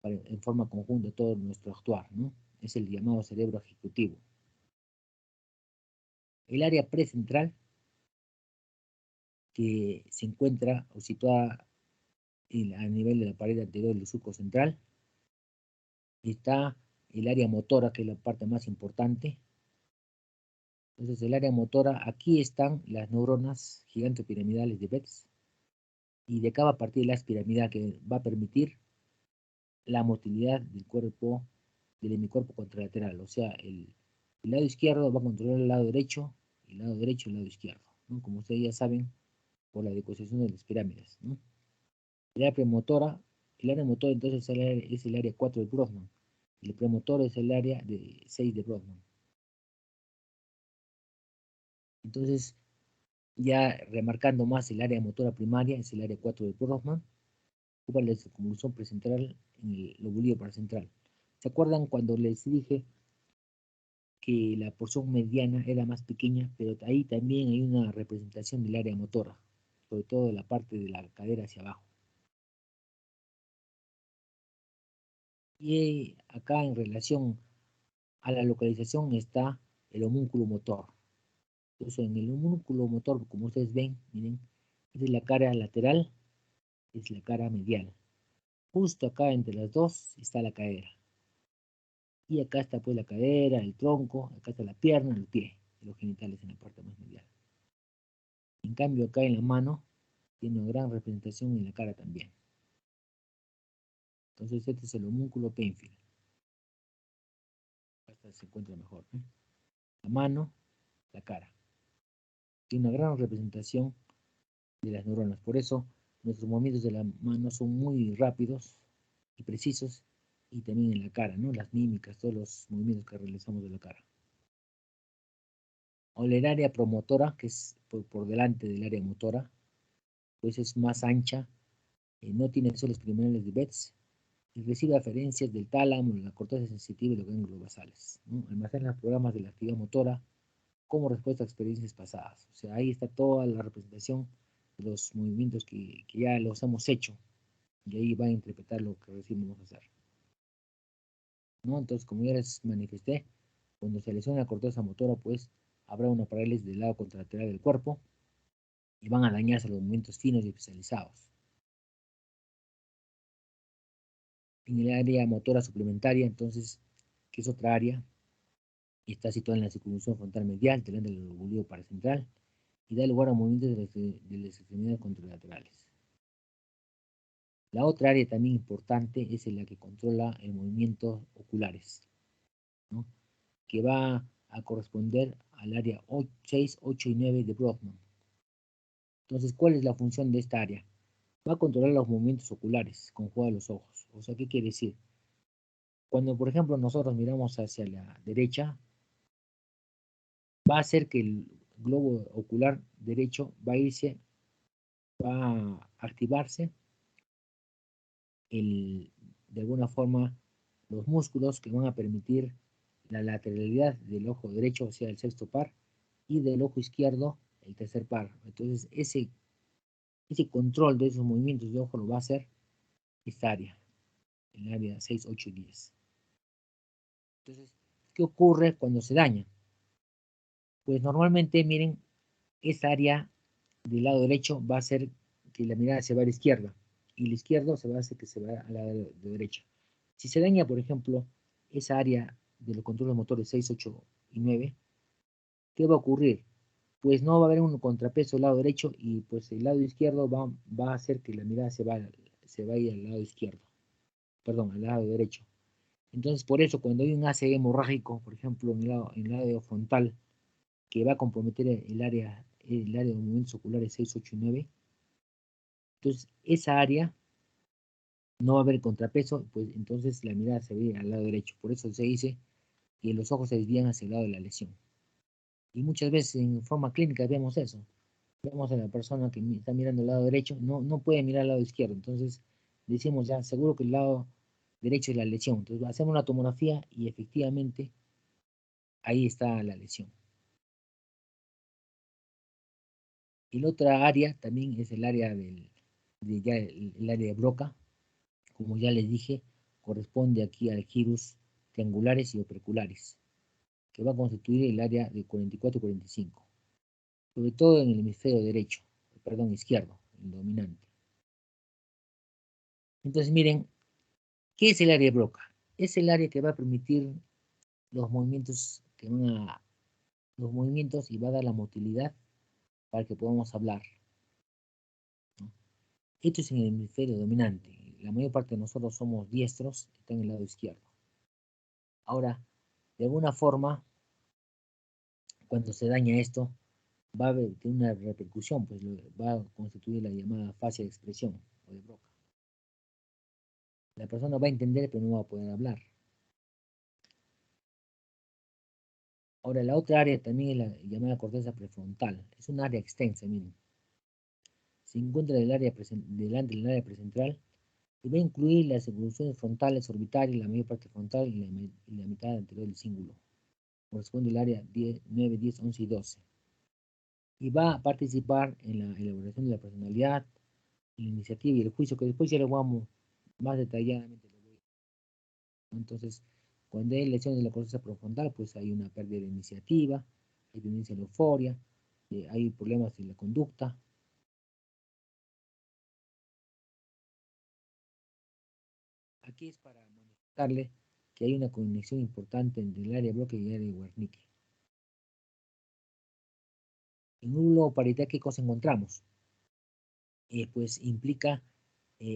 en forma conjunta todo nuestro actuar, ¿no? Es el llamado cerebro ejecutivo. El área precentral, que se encuentra o situada a nivel de la pared anterior del surco central, está el área motora, que es la parte más importante. Entonces, el área motora, aquí están las neuronas gigantopiramidales de Betz, y de acá va a partir la piramidal que va a permitir la motilidad del cuerpo, del hemicuerpo contralateral. O sea, el lado izquierdo va a controlar el lado derecho, el lado derecho el lado izquierdo, ¿no? Como ustedes ya saben, por la decomposición de las pirámides, ¿no? El área premotora, el área motora entonces es el área 4 de Brodmann. El premotor es el área de 6 de Brodmann. Entonces, ya remarcando más el área motora primaria, es el área 4 de Brodmann, ocupa la circunvolución precentral en el lobulillo paracentral. ¿Se acuerdan cuando les dije que la porción mediana era más pequeña, pero ahí también hay una representación del área motora, sobre todo de la parte de la cadera hacia abajo? Y acá en relación a la localización está el homúnculo motor. Entonces en el homúnculo motor, como ustedes ven, miren, esta es la cara lateral, es la cara medial. Justo acá entre las dos está la cadera. Y acá está pues la cadera, el tronco, acá está la pierna, el pie, los genitales en la parte más medial. En cambio acá en la mano tiene una gran representación en la cara también. Entonces este es el homúnculo Penfield. Hasta se encuentra mejor, ¿eh? La mano, la cara. Tiene una gran representación de las neuronas. Por eso nuestros movimientos de la mano son muy rápidos y precisos, y también en la cara, ¿no? Las mímicas, todos los movimientos que realizamos de la cara. O el área promotora, que es por delante del área motora, pues es más ancha, no tiene solos criminales de Betz, y recibe aferencias del tálamo, la corteza sensitiva y los ganglios basales, ¿no? Almacena los programas de la actividad motora como respuesta a experiencias pasadas. O sea, ahí está toda la representación de los movimientos que ya los hemos hecho, y ahí va a interpretar lo que recién vamos a hacer, ¿no? Entonces, como ya les manifesté, cuando se lesiona la corteza motora, pues habrá una parálisis del lado contralateral del cuerpo y van a dañarse los movimientos finos y especializados. En el área motora suplementaria, entonces, que es otra área, y está situada en la circunvolución frontal medial, delante del lobulillo paracentral, y da lugar a movimientos de las extremidades contralaterales. La otra área también importante es la que controla el movimiento oculares, ¿no? Que va a corresponder al área 6, 8 y 9 de Brodmann. Entonces, ¿cuál es la función de esta área? Va a controlar los movimientos oculares con juego de los ojos. O sea, ¿qué quiere decir? Cuando, por ejemplo, nosotros miramos hacia la derecha, va a hacer que el globo ocular derecho va a activarse el de alguna forma los músculos que van a permitir la lateralidad del ojo derecho, o sea, el sexto par, y del ojo izquierdo, el tercer par. Entonces, ese control de esos movimientos de ojo lo va a hacer esta área, el área 6, 8 y 10. Entonces, ¿qué ocurre cuando se daña? Pues normalmente, miren, esta área del lado derecho va a hacer que la mirada se va a la izquierda y la izquierda se va a hacer que se vaya a la de derecha. Si se daña, por ejemplo, esa área de los controles motores 6, 8 y 9, ¿qué va a ocurrir? Pues no va a haber un contrapeso del lado derecho y pues el lado izquierdo va a hacer que la mirada se vaya al lado izquierdo, perdón, al lado derecho. Entonces, por eso, cuando hay un ACE hemorrágico, por ejemplo, en el lado frontal, que va a comprometer el área de movimientos oculares 6, 8 y 9, entonces esa área no va a haber contrapeso, pues entonces la mirada se ve al lado derecho. Por eso se dice que los ojos se desvían hacia el lado de la lesión. Y muchas veces en forma clínica vemos eso. Vemos a la persona que está mirando el lado derecho, no puede mirar al lado izquierdo. Entonces decimos ya, seguro que el lado derecho es la lesión. Entonces hacemos una tomografía y efectivamente ahí está la lesión. Y la otra área también es el área el área de Broca, como ya les dije, corresponde aquí al gyrus triangulares y operculares, que va a constituir el área de 44 y 45, sobre todo en el hemisferio derecho, perdón, izquierdo, el dominante. Entonces miren, ¿qué es el área de Broca? Es el área que va a permitir los movimientos los movimientos y va a dar la motilidad para que podamos hablar, ¿no? Esto es en el hemisferio dominante. La mayor parte de nosotros somos diestros, está en el lado izquierdo. Ahora, de alguna forma, cuando se daña esto, va a haber una repercusión, pues va a constituir la llamada fascia de expresión o de Broca. La persona va a entender, pero no va a poder hablar. Ahora, la otra área también es la llamada corteza prefrontal. Es un área extensa, miren. Se encuentra delante del área precentral y va a incluir las evoluciones frontales, orbitales, la mayor parte frontal y la mitad anterior del cíngulo. Corresponde al área 10, 9, 10, 11 y 12. Y va a participar en la elaboración de la personalidad, la iniciativa y el juicio, que después ya lo vamos más detalladamente. Entonces, cuando hay lesiones de la corteza prefrontal, pues hay una pérdida de iniciativa, hay tendencia a la euforia, hay problemas en la conducta. Aquí es para manifestarle que hay una conexión importante entre el área de Broca y el área de Wernicke. En un globo parietal, ¿qué cosa encontramos? Pues implica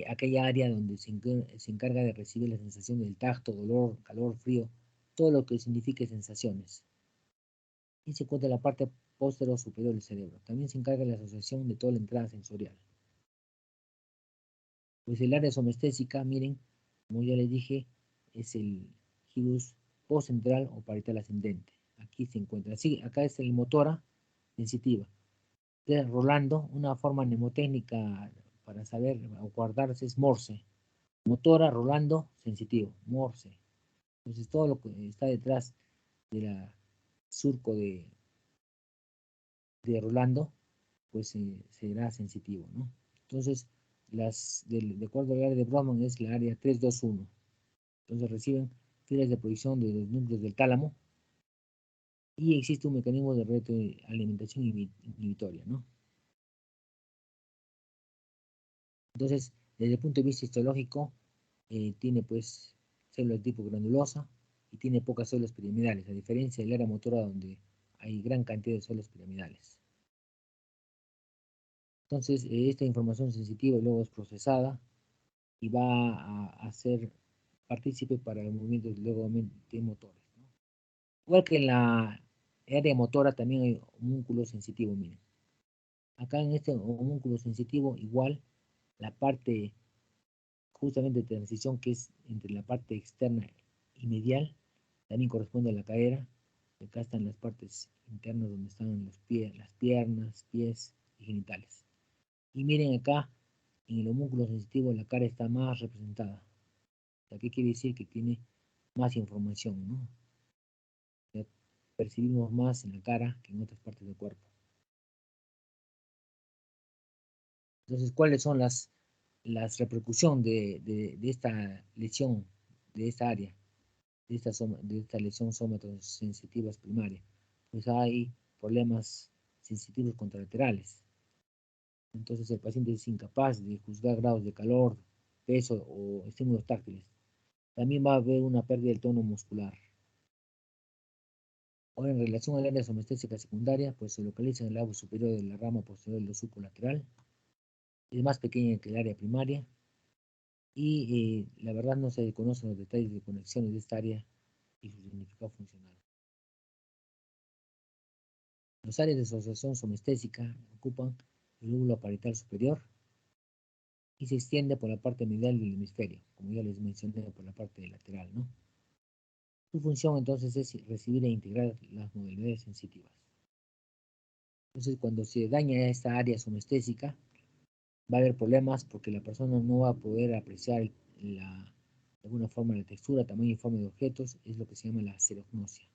aquella área donde se encarga de recibir la sensación del tacto, dolor, calor, frío, todo lo que signifique sensaciones. Y se encuentra la parte posterior superior del cerebro. También se encarga de la asociación de toda la entrada sensorial. Pues el área somestésica, miren, como ya les dije, es el gyrus postcentral o parietal ascendente. Aquí se encuentra. Sí, acá es el motora sensitiva. Entonces, Rolando, una forma mnemotécnica para saber o guardarse es Morse. Motora, Rolando, sensitivo, Morse. Entonces todo lo que está detrás de la surco de Rolando, pues será sensitivo, ¿no? Entonces, de acuerdo al área de Brodmann es la área 321. Entonces reciben filas de proyección de los núcleos del tálamo y existe un mecanismo de retroalimentación inhibitoria, ¿no? Entonces, desde el punto de vista histológico, tiene pues células tipo granulosa y tiene pocas células piramidales, a diferencia del área motora donde hay gran cantidad de células piramidales. Entonces, esta información sensitiva luego es procesada y va a ser partícipe para los movimientos luego de motores, ¿no? Igual que en la área motora también hay homúnculo sensitivo, miren. Acá en este homúnculo sensitivo igual la parte justamente de transición que es entre la parte externa y medial también corresponde a la cadera. Acá están las partes internas donde están los pies, las piernas, pies y genitales. Y miren acá, en el homúnculo sensitivo la cara está más representada. ¿Qué quiere decir? Que tiene más información, ¿no? Ya percibimos más en la cara que en otras partes del cuerpo. Entonces, ¿cuáles son las repercusiones de esta lesión, de esta área, de esta lesión somatosensitiva primaria? Pues hay problemas sensitivos contralaterales. Entonces el paciente es incapaz de juzgar grados de calor, peso o estímulos táctiles. También va a haber una pérdida del tono muscular. Ahora, en relación al área somestésica secundaria, pues se localiza en el lado superior de la rama posterior del hocico lateral. Es más pequeña que el área primaria. Y la verdad no se conocen los detalles de conexiones de esta área y su significado funcional. Las áreas de asociación somestésica ocupan el lóbulo parietal superior y se extiende por la parte medial del hemisferio, como ya les mencioné, por la parte lateral, ¿no? Su función entonces es recibir e integrar las modalidades sensitivas. Entonces, cuando se daña esta área somestésica, va a haber problemas porque la persona no va a poder apreciar de alguna forma la textura, tamaño y forma de objetos, es lo que se llama la acerognosia.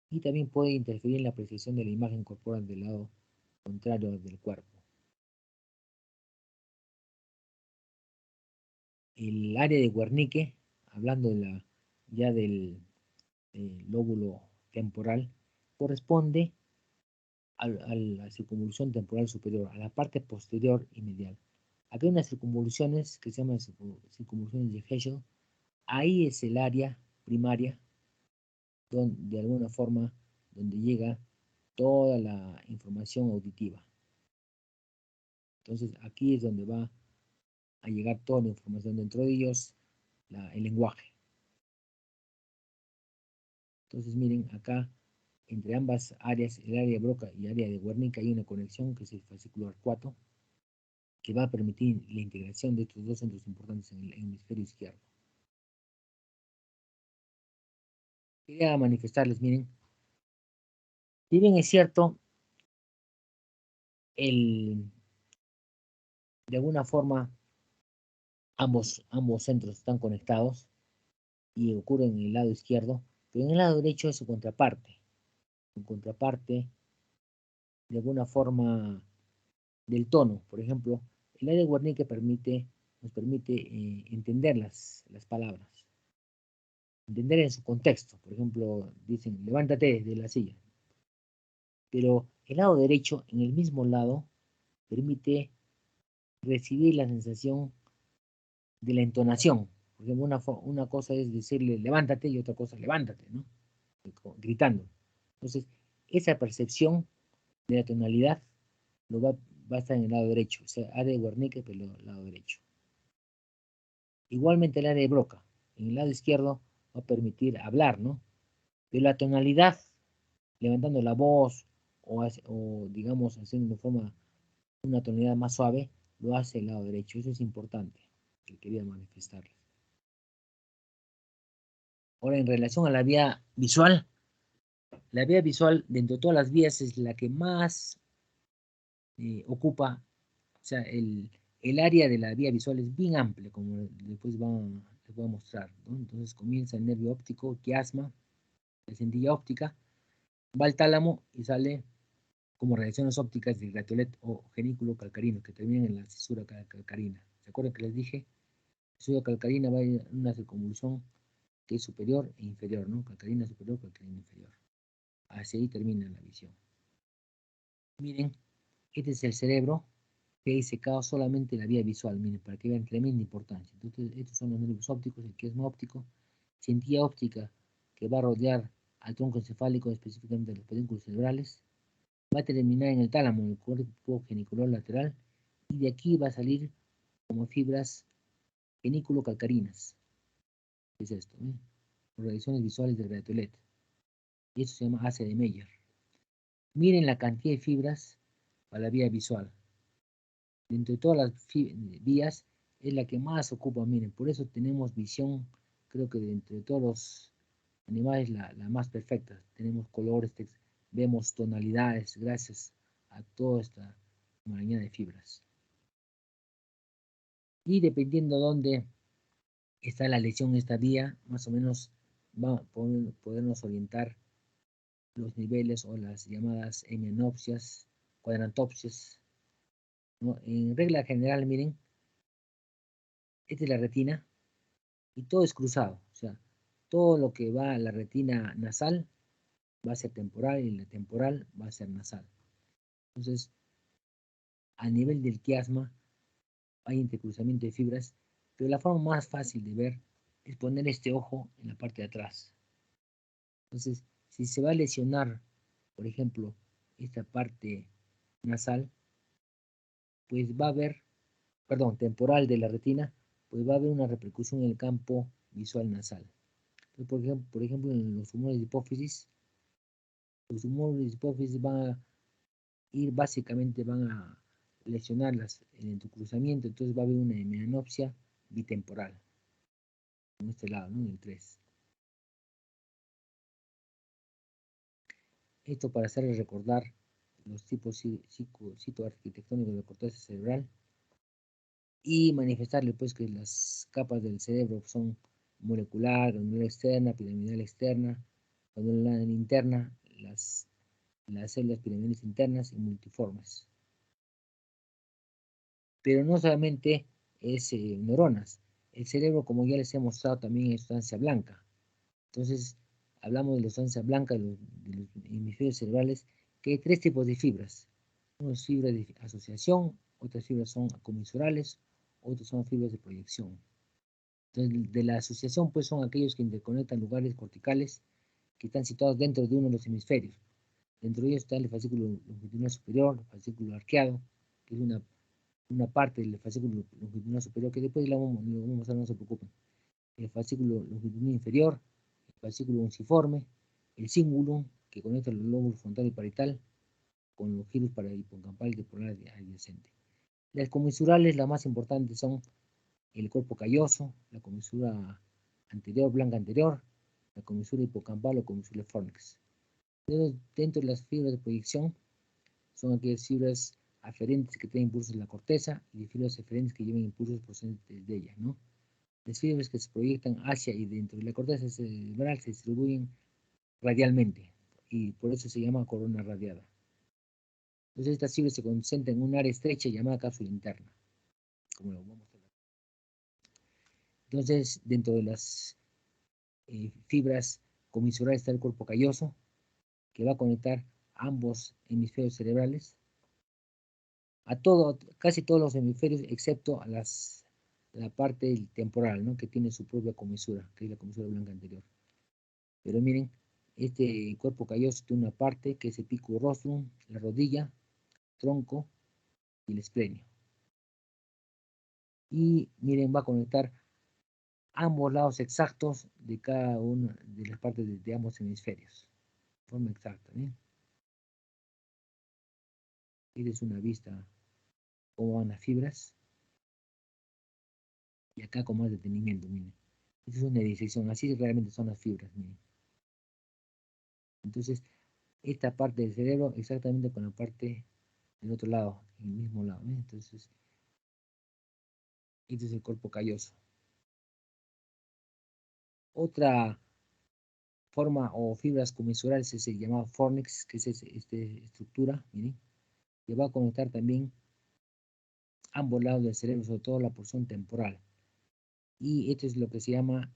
Y también puede interferir en la apreciación de la imagen corporal del lado contrario del cuerpo. El área de Wernicke, hablando ya del lóbulo temporal, corresponde a la circunvolución temporal superior, a la parte posterior y medial. Aquí hay unas circunvoluciones que se llaman circunvoluciones de Heschel. Ahí es el área primaria, de alguna forma, donde llega toda la información auditiva. Entonces, aquí es donde va a llegar toda la información, dentro de ellos el lenguaje. Entonces, miren, acá, entre ambas áreas, el área de Broca y el área de Wernicke, hay una conexión que es el fascículo arcuato, que va a permitir la integración de estos dos centros importantes en el hemisferio izquierdo. Quería manifestarles, miren, si bien es cierto, de alguna forma ambos centros están conectados y ocurren en el lado izquierdo, pero en el lado derecho es su contraparte. Su contraparte, de alguna forma, del tono. Por ejemplo, el área de Wernicke nos permite entender las palabras, entender en su contexto. Por ejemplo, dicen, levántate de la silla. Pero el lado derecho, en el mismo lado, permite recibir la sensación de la entonación. Por ejemplo, una cosa es decirle levántate y otra cosa levántate, ¿no? Gritando. Entonces, esa percepción de la tonalidad va a estar en el lado derecho, o sea, área de Wernicke, pero el lado derecho. Igualmente el área de Broca, en el lado izquierdo va a permitir hablar, ¿no? Pero la tonalidad, levantando la voz o digamos, haciendo una tonalidad más suave, lo hace el lado derecho. Eso es importante, que quería manifestarles. Ahora, en relación a la vía visual dentro de todas las vías es la que más ocupa, o sea, el área de la vía visual es bien amplia, como después les voy a mostrar, ¿no? Entonces comienza el nervio óptico, quiasma, la centilla óptica, va al tálamo y sale como reacciones ópticas del glatolet o genículo calcarino, que terminan en la cisura calcarina. ¿Se acuerdan que les dije? La cisura calcarina va en una circunvolución que es superior e inferior, ¿no? Calcarina superior, calcarina inferior. Hacia ahí termina la visión. Miren, este es el cerebro que hay secado solamente la vía visual, miren, para que vean tremenda importancia. Entonces, estos son los nervios ópticos, el quiasma óptico, centilla óptica que va a rodear al tronco encefálico, específicamente los pedúnculos cerebrales, va a terminar en el tálamo, en el cuerpo genicular lateral, y de aquí va a salir como fibras genículo-calcarinas. ¿Qué es esto? Radiaciones visuales del glatolet. Y eso se llama ACE de Meyer. Miren la cantidad de fibras para la vía visual. Dentro de todas las vías es la que más ocupa, miren, por eso tenemos visión, creo que de entre todos los animales la más perfecta. Tenemos colores, vemos tonalidades gracias a toda esta maraña de fibras. Y dependiendo de dónde está la lesión en esta vía, más o menos va a podernos orientar los niveles o las llamadas hemianopsias, cuadrantopsias, ¿no? En regla general, miren, esta es la retina y todo es cruzado, o sea, todo lo que va a la retina nasal va a ser temporal y la temporal va a ser nasal. Entonces, a nivel del quiasma hay intercruzamiento de fibras, pero la forma más fácil de ver es poner este ojo en la parte de atrás. Entonces, si se va a lesionar, por ejemplo, esta parte nasal, pues va a haber, perdón, temporal de la retina, pues va a haber una repercusión en el campo visual nasal. Entonces, por ejemplo, en los tumores de hipófisis, los tumores de hipófisis van a ir, básicamente van a lesionar el entrecruzamiento, entonces va a haber una hemianopsia bitemporal, en este lado, ¿no? En el 3. Esto para hacerles recordar los tipos citoarquitectónicos de la corteza cerebral y manifestarle pues que las capas del cerebro son molecular, granular externa, piramidal externa, granular interna, las células piramidales internas y multiformes. Pero no solamente es neuronas, el cerebro, como ya les he mostrado, también es sustancia blanca. Entonces, hablamos de la sustancia blanca de los hemisferios cerebrales, que hay 3 tipos de fibras. Unas fibras de asociación, otras fibras son comisurales, otras son fibras de proyección. Entonces, de la asociación, pues son aquellos que interconectan lugares corticales que están situados dentro de uno de los hemisferios. Dentro de ellos está el fascículo longitudinal superior, el fascículo arqueado, que es una parte del fascículo longitudinal superior, que después lo vamos a mostrar, no se preocupen. El fascículo longitudinal inferior, el fascículo unciforme, el cingulum, que conecta los lóbulos frontal y parietal, con los giros para hipocampal y temporal adyacente. Las comisurales, las más importantes, son el cuerpo calloso, la comisura anterior, blanca anterior, la comisura hipocampal o comisura fornix. Dentro de las fibras de proyección, son aquellas fibras aferentes que tienen impulsos en la corteza y fibras eferentes que llevan impulsos procedentes de ella, ¿no? Las fibras que se proyectan hacia y dentro de la corteza cerebral se distribuyen radialmente y por eso se llama corona radiada. Entonces estas fibras se concentran en un área estrecha llamada cápsula interna, como lo vamos a ver. Entonces, dentro de las fibras comisurales está el cuerpo calloso, que va a conectar ambos hemisferios cerebrales a casi todos los hemisferios, excepto a la parte temporal, ¿no? Que tiene su propia comisura, que es la comisura blanca anterior. Pero miren, este cuerpo calloso tiene una parte que es el pico rostrum, la rodilla, tronco y el esplenio. Y miren, va a conectar ambos lados exactos de cada una de las partes de ambos hemisferios. De forma exacta, ¿bien? Esta es una vista cómo van las fibras. Y acá con más detenimiento, miren. Esta es una disección, así realmente son las fibras, miren. Entonces, esta parte del cerebro exactamente con la parte del otro lado, el mismo lado, ¿eh? Entonces, este es el cuerpo calloso. Otra forma o fibras comisurales es el llamado fornix, que es esta estructura, miren, que va a conectar también ambos lados del cerebro, sobre todo la porción temporal. Y esto es lo que se llama,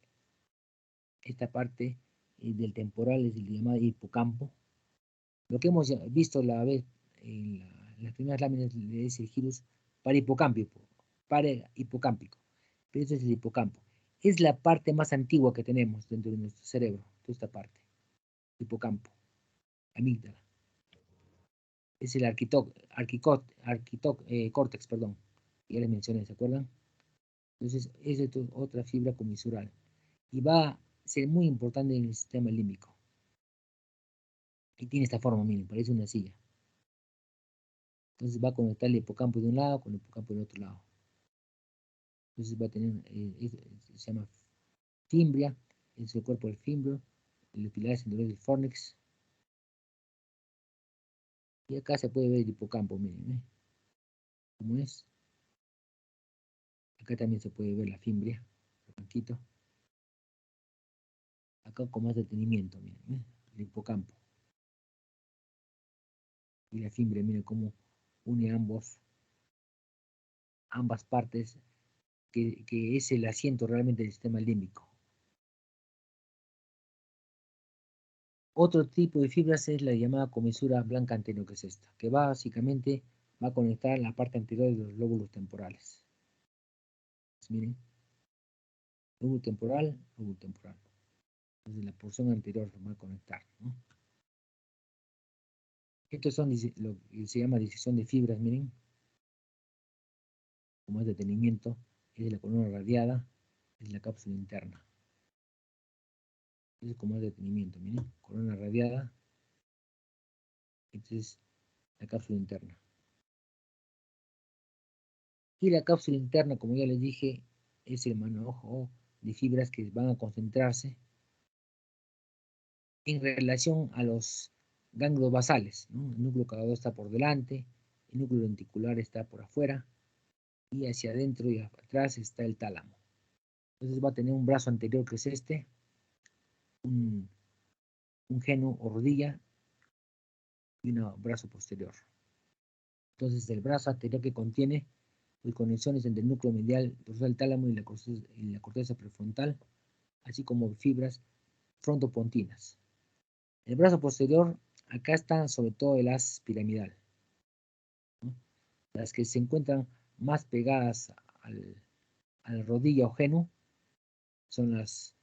esta parte del temporal es el llamado hipocampo. Lo que hemos visto la vez en las primeras láminas de ese girus hipocámpico, pero eso es el hipocampo. Es la parte más antigua que tenemos dentro de nuestro cerebro, toda esta parte, hipocampo, amígdala. Es el córtex, perdón, ya les mencioné, ¿se acuerdan? Entonces, es otra fibra comisural y va a ser muy importante en el sistema límbico. Y tiene esta forma, miren, parece una silla. Entonces va a conectar el hipocampo de un lado con el hipocampo del otro lado. Entonces va a tener, se llama fimbria, es el cuerpo del fimbrio, los pilares centrales del fornix. Y acá se puede ver el hipocampo, miren, ¿cómo es? Acá también se puede ver la fimbria, blanquito. Acá con más detenimiento, miren, el hipocampo. Y la fimbre, miren cómo une ambas partes, que es el asiento realmente del sistema límbico. Otro tipo de fibras es la llamada comisura blanca anterior, que es esta, que básicamente va a conectar la parte anterior de los lóbulos temporales. Entonces, miren, lóbulo temporal, lóbulo temporal. Entonces la porción anterior va a conectar, ¿no? Estos son lo que se llama disección de fibras, miren, como es detenimiento, es de la columna radiada, es la cápsula interna. Es como es detenimiento, miren, columna radiada, esta es la cápsula interna. Y la cápsula interna, como ya les dije, es el manojo de fibras que van a concentrarse en relación a los ganglios basales, ¿no? El núcleo caudado está por delante, el núcleo lenticular está por afuera, y hacia adentro y atrás está el tálamo. Entonces va a tener un brazo anterior que es este, un geno o rodilla y un brazo posterior. Entonces el brazo anterior que contiene las conexiones entre el núcleo medial, dorsal tálamo y la corteza prefrontal, así como fibras frontopontinas. El brazo posterior, acá están sobre todo el haz piramidal, ¿no? Las que se encuentran más pegadas a la rodilla o geno son las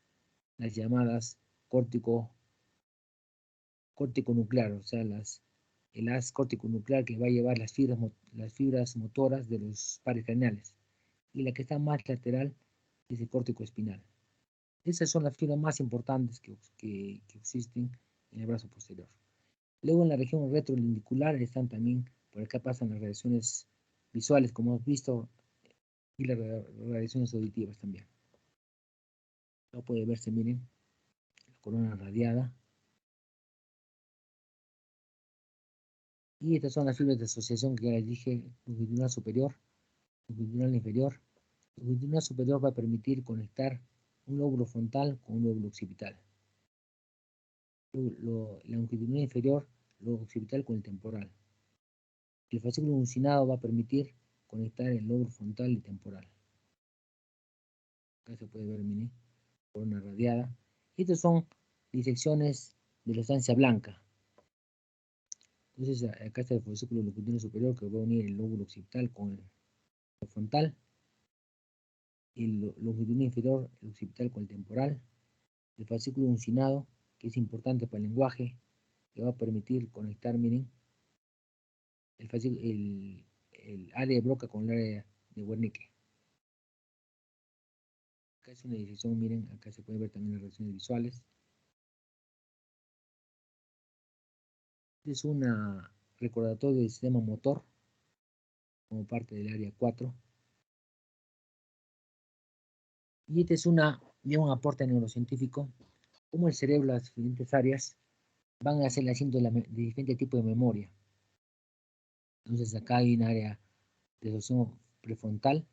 llamadas córtico-nuclear, o sea, el haz córtico-nuclear que va a llevar las fibras motoras de los pares craneales, y la que está más lateral es el córtico espinal. Esas son las fibras más importantes que existen en el brazo posterior. Luego en la región retrolindicular están también, por acá pasan las radiaciones visuales, como hemos visto, y las radiaciones auditivas también. No puede verse, miren, la corona radiada. Y estas son las fibras de asociación que ya les dije, longitudinal superior, longitudinal inferior. Longitudinal superior va a permitir conectar un lóbulo frontal con un lóbulo occipital. La longitudinal inferior, lóbulo occipital con el temporal. El fascículo uncinado va a permitir conectar el lóbulo frontal y temporal. Acá se puede ver, miren, corona radiada. Estas son disecciones de la estancia blanca. Entonces acá está el fascículo longitudinal superior que va a unir el lóbulo occipital con el frontal. El longitudinal inferior, el occipital con el temporal. El fascículo uncinado, que es importante para el lenguaje, que va a permitir conectar, miren, el área de Broca con el área de Wernicke. Acá es una disección, miren, acá se puede ver también las relaciones visuales. Es un recordatorio del sistema motor como parte del área 4. Y este es un aporte neurocientífico, como el cerebro, las diferentes áreas van a ser el asiento de diferentes tipos de memoria. Entonces acá hay un área de asociación prefrontal,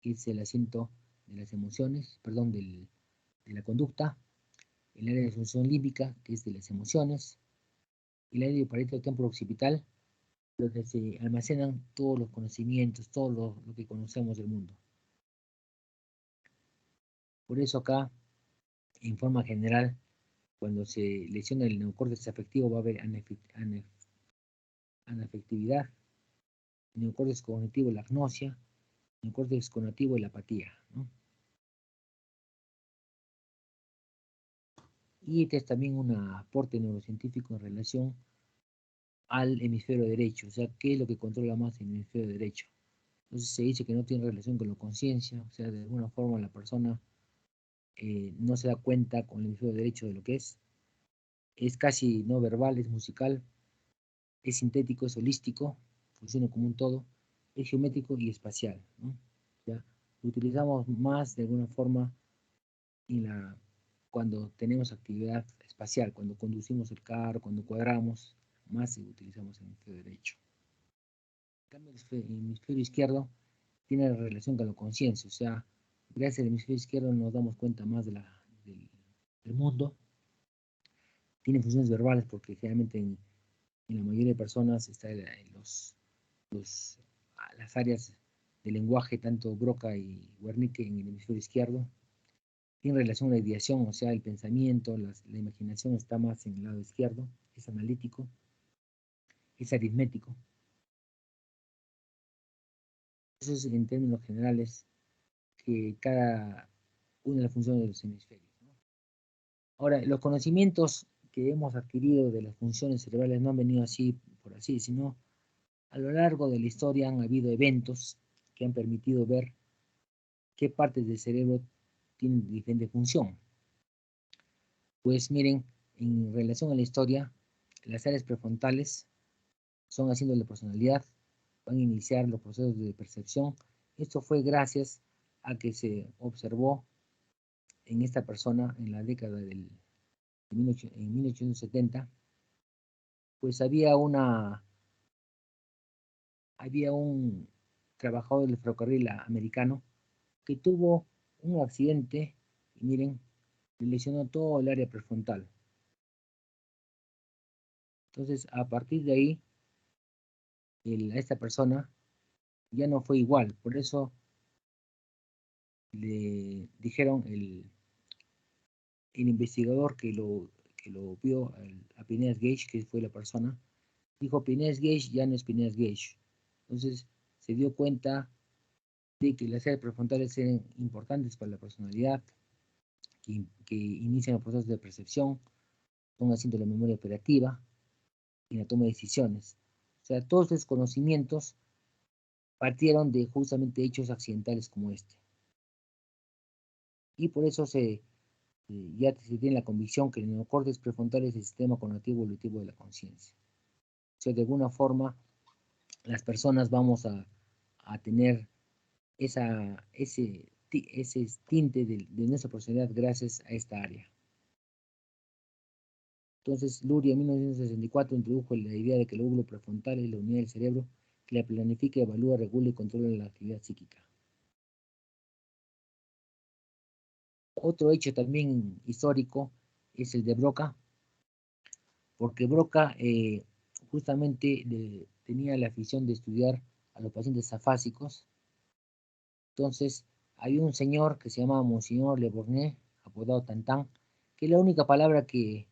que es el asiento de las emociones, perdón, de la conducta, el área de asociación límbica, que es de las emociones, y el área de parieto temporo-occipital, donde se almacenan todos los conocimientos, todo lo que conocemos del mundo. Por eso acá, en forma general, cuando se lesiona el neocórtex afectivo va a haber anafectividad, neocórtex cognitivo la agnosia, neocórtex cognitivo la apatía, ¿no? Y este es también un aporte neurocientífico en relación al hemisferio derecho, o sea, qué es lo que controla más el hemisferio derecho. Entonces se dice que no tiene relación con la conciencia, o sea, de alguna forma la persona no se da cuenta con el hemisferio derecho de lo que es casi no verbal, es musical, es sintético, es holístico, funciona como un todo, es geométrico y espacial, ¿no? ¿Ya? Lo utilizamos más de alguna forma cuando tenemos actividad espacial, cuando conducimos el carro, cuando cuadramos, más utilizamos el hemisferio derecho. En cambio, el hemisferio izquierdo tiene relación con la conciencia, o sea, gracias al hemisferio izquierdo nos damos cuenta más del mundo. Tiene funciones verbales porque generalmente en la mayoría de personas está en las áreas del lenguaje, tanto Broca y Wernicke en el hemisferio izquierdo. Tiene relación a la ideación, o sea, el pensamiento, la imaginación está más en el lado izquierdo, es analítico, es aritmético. Eso es en términos generales que cada una de las funciones de los hemisferios, ¿no? Ahora, los conocimientos que hemos adquirido de las funciones cerebrales no han venido así por así, sino a lo largo de la historia han habido eventos que han permitido ver qué partes del cerebro tienen diferente función. Pues miren, en relación a la historia, las áreas prefrontales son haciendo la personalidad, van a iniciar los procesos de percepción. Esto fue gracias a que se observó en esta persona en la década en 1870, pues había un trabajador del ferrocarril americano que tuvo un accidente y miren, le lesionó todo el área prefrontal. Entonces, a partir de ahí, esta persona ya no fue igual. Por eso le dijeron el investigador que lo vio a Phineas Gage, que fue la persona, dijo: Phineas Gage ya no es Phineas Gage. Entonces se dio cuenta de que las áreas prefrontales eran importantes para la personalidad, que inician los procesos de percepción, son haciendo la memoria operativa y la toma de decisiones. O sea, todos estos conocimientos partieron de justamente hechos accidentales como este. Y por eso ya se tiene la convicción que el neocórtex prefrontal es el sistema cognitivo evolutivo de la conciencia. O sea, de alguna forma, las personas vamos a tener ese tinte de nuestra personalidad gracias a esta área. Entonces, Luria en 1964 introdujo la idea de que el lóbulo prefrontal es la unidad del cerebro que la planifica, evalúa, regula y controla la actividad psíquica. Otro hecho también histórico es el de Broca, porque Broca justamente tenía la afición de estudiar a los pacientes afásicos. Entonces, hay un señor que se llamaba Monseñor Le Borgne, apodado Tantán, que es la única palabra que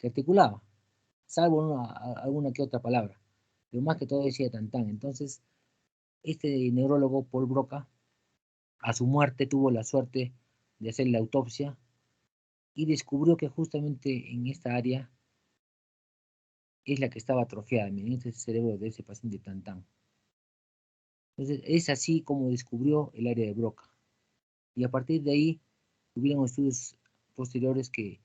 articulaba, salvo alguna que otra palabra, pero más que todo decía Tantán. Entonces, este neurólogo, Paul Broca, a su muerte tuvo la suerte de hacer la autopsia y descubrió que justamente en esta área es la que estaba atrofiada, en este cerebro de ese paciente Tantán. Entonces, es así como descubrió el área de Broca. Y a partir de ahí, hubieron estudios posteriores que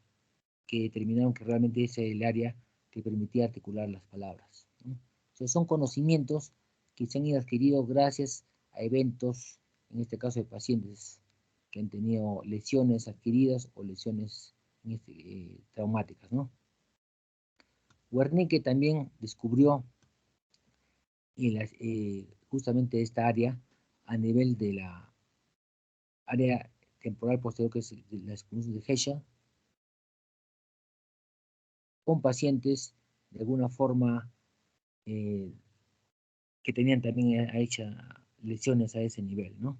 determinaron que realmente ese es el área que permitía articular las palabras, ¿no? O sea, son conocimientos que se han ido adquiridos gracias a eventos, en este caso de pacientes que han tenido lesiones adquiridas o lesiones traumáticas, ¿no? Wernicke también descubrió justamente esta área a nivel de la área temporal posterior, que es la expulsión de Heschel, con pacientes de alguna forma que tenían también hechas lesiones a ese nivel, ¿no?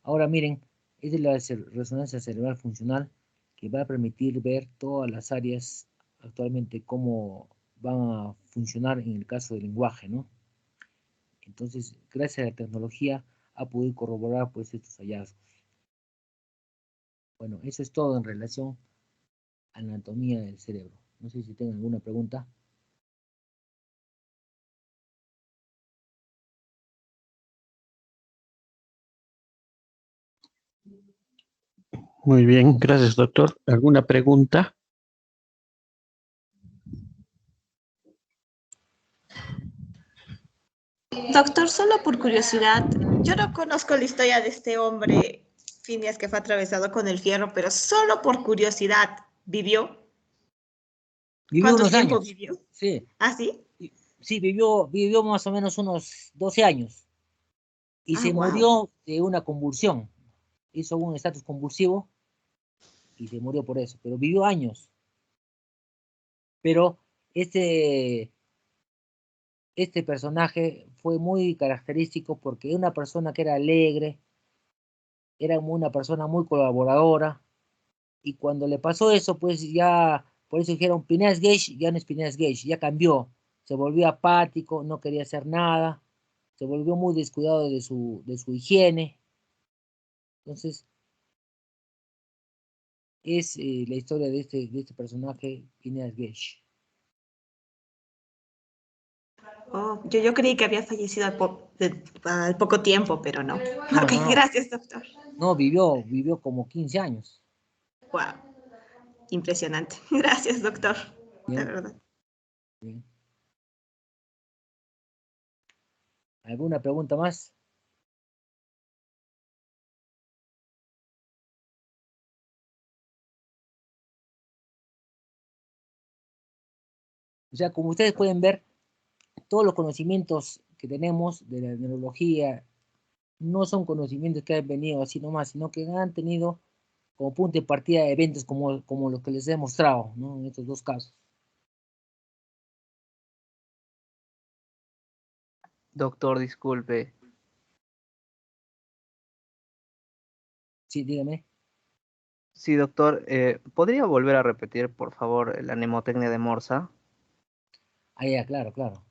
Ahora miren, es de la resonancia cerebral funcional que va a permitir ver todas las áreas actualmente cómo van a funcionar en el caso del lenguaje, ¿no? Entonces, gracias a la tecnología ha podido corroborar pues estos hallazgos. Bueno, eso es todo en relación a la anatomía del cerebro. No sé si tienen alguna pregunta. Muy bien, gracias, doctor. ¿Alguna pregunta? Doctor, solo por curiosidad, yo no conozco la historia de este hombre, Phineas, que fue atravesado con el fierro, pero solo por curiosidad, ¿vivió? Vivió ¿Cuánto unos tiempo años. vivió? Sí. ¿Ah, sí? Sí, vivió más o menos unos 12 años. Y se wow. murió de una convulsión. hizo un estatus convulsivo y se murió por eso, pero vivió años. Pero este personaje fue muy característico porque era una persona que era alegre, era una persona muy colaboradora, y cuando le pasó eso, pues ya, por eso dijeron Phineas Gage, ya no es Phineas Gage, ya cambió, se volvió apático, no quería hacer nada, se volvió muy descuidado de su higiene. Entonces, es la historia de este personaje, Phineas Gage. Oh, yo creí que había fallecido al poco tiempo, pero no. No, Ok, no, no. gracias, doctor. No, vivió como 15 años. Wow, impresionante. Gracias, doctor. De Bien, verdad. bien. ¿Alguna pregunta más? O sea, como ustedes pueden ver, todos los conocimientos que tenemos de la neurología no son conocimientos que han venido así nomás, sino que han tenido como punto de partida eventos como los que les he mostrado, ¿no? En estos dos casos. Doctor, disculpe. Sí, dígame. Sí, doctor, ¿podría volver a repetir, por favor, la mnemotecnia de Morsa? Ah, ya, claro, claro.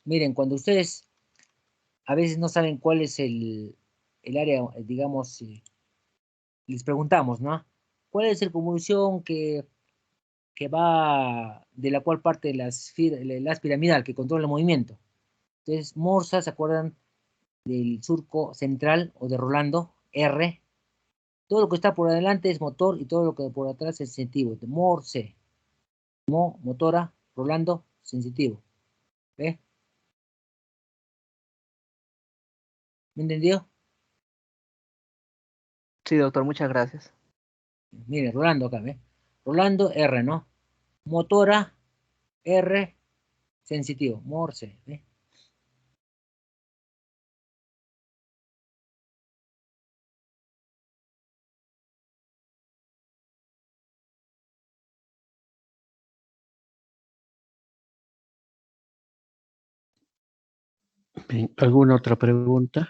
Miren, cuando ustedes a veces no saben cuál es el área, digamos, les preguntamos, ¿no? ¿Cuál es la convolución que va de la cual parte la piramidal que controla el movimiento? Entonces, Morsa, ¿se acuerdan del surco central o de Rolando? R. Todo lo que está por adelante es motor y todo lo que por atrás es sensitivo. Morse, motora, Rolando, sensitivo. ¿Ve? ¿Me entendió? Sí, doctor, muchas gracias. Mire, Rolando acá, ¿ve? Rolando, R, ¿no? Motora, R, sensitivo. Morse, ¿ve? Bien, ¿alguna otra pregunta?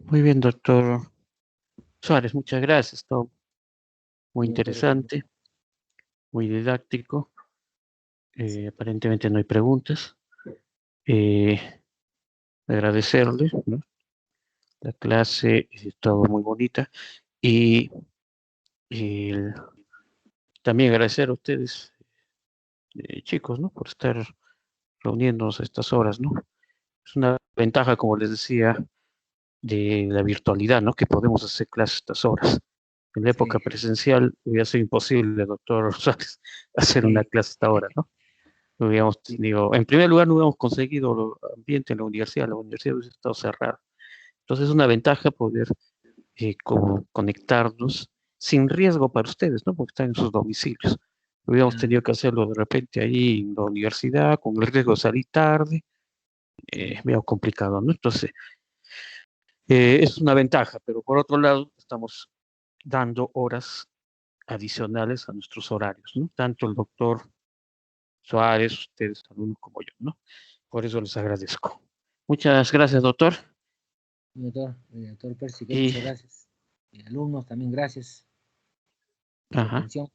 Muy bien, doctor Suárez, muchas gracias. Todo muy interesante, muy didáctico. Aparentemente no hay preguntas. Eh, Agradecerle, ¿no? La clase estuvo muy bonita y eh, también agradecer a ustedes, chicos, ¿no? Por estar reuniéndonos a estas horas, ¿no? Es una ventaja, como les decía, de la virtualidad, ¿no? Que podemos hacer clases a estas horas. En la época Sí, presencial hubiera sido imposible, doctor Suárez, hacer una sí, clase a esta hora, ¿no? No hubiéramos tenido, en primer lugar, no hubiéramos conseguido el ambiente en la universidad hubiera estado cerrada. Entonces es una ventaja poder conectarnos sin riesgo para ustedes, ¿no? Porque están en sus domicilios. Hubiéramos tenido que hacerlo de repente ahí en la universidad, con el riesgo de salir tarde, medio complicado, ¿no? Entonces, es una ventaja, pero por otro lado, estamos dando horas adicionales a nuestros horarios, ¿no? Tanto el doctor Suárez, ustedes, alumnos como yo, ¿no? Por eso les agradezco. Muchas gracias, doctor. doctor Percy, Y, muchas gracias. Alumnos también, gracias por su ajá, atención.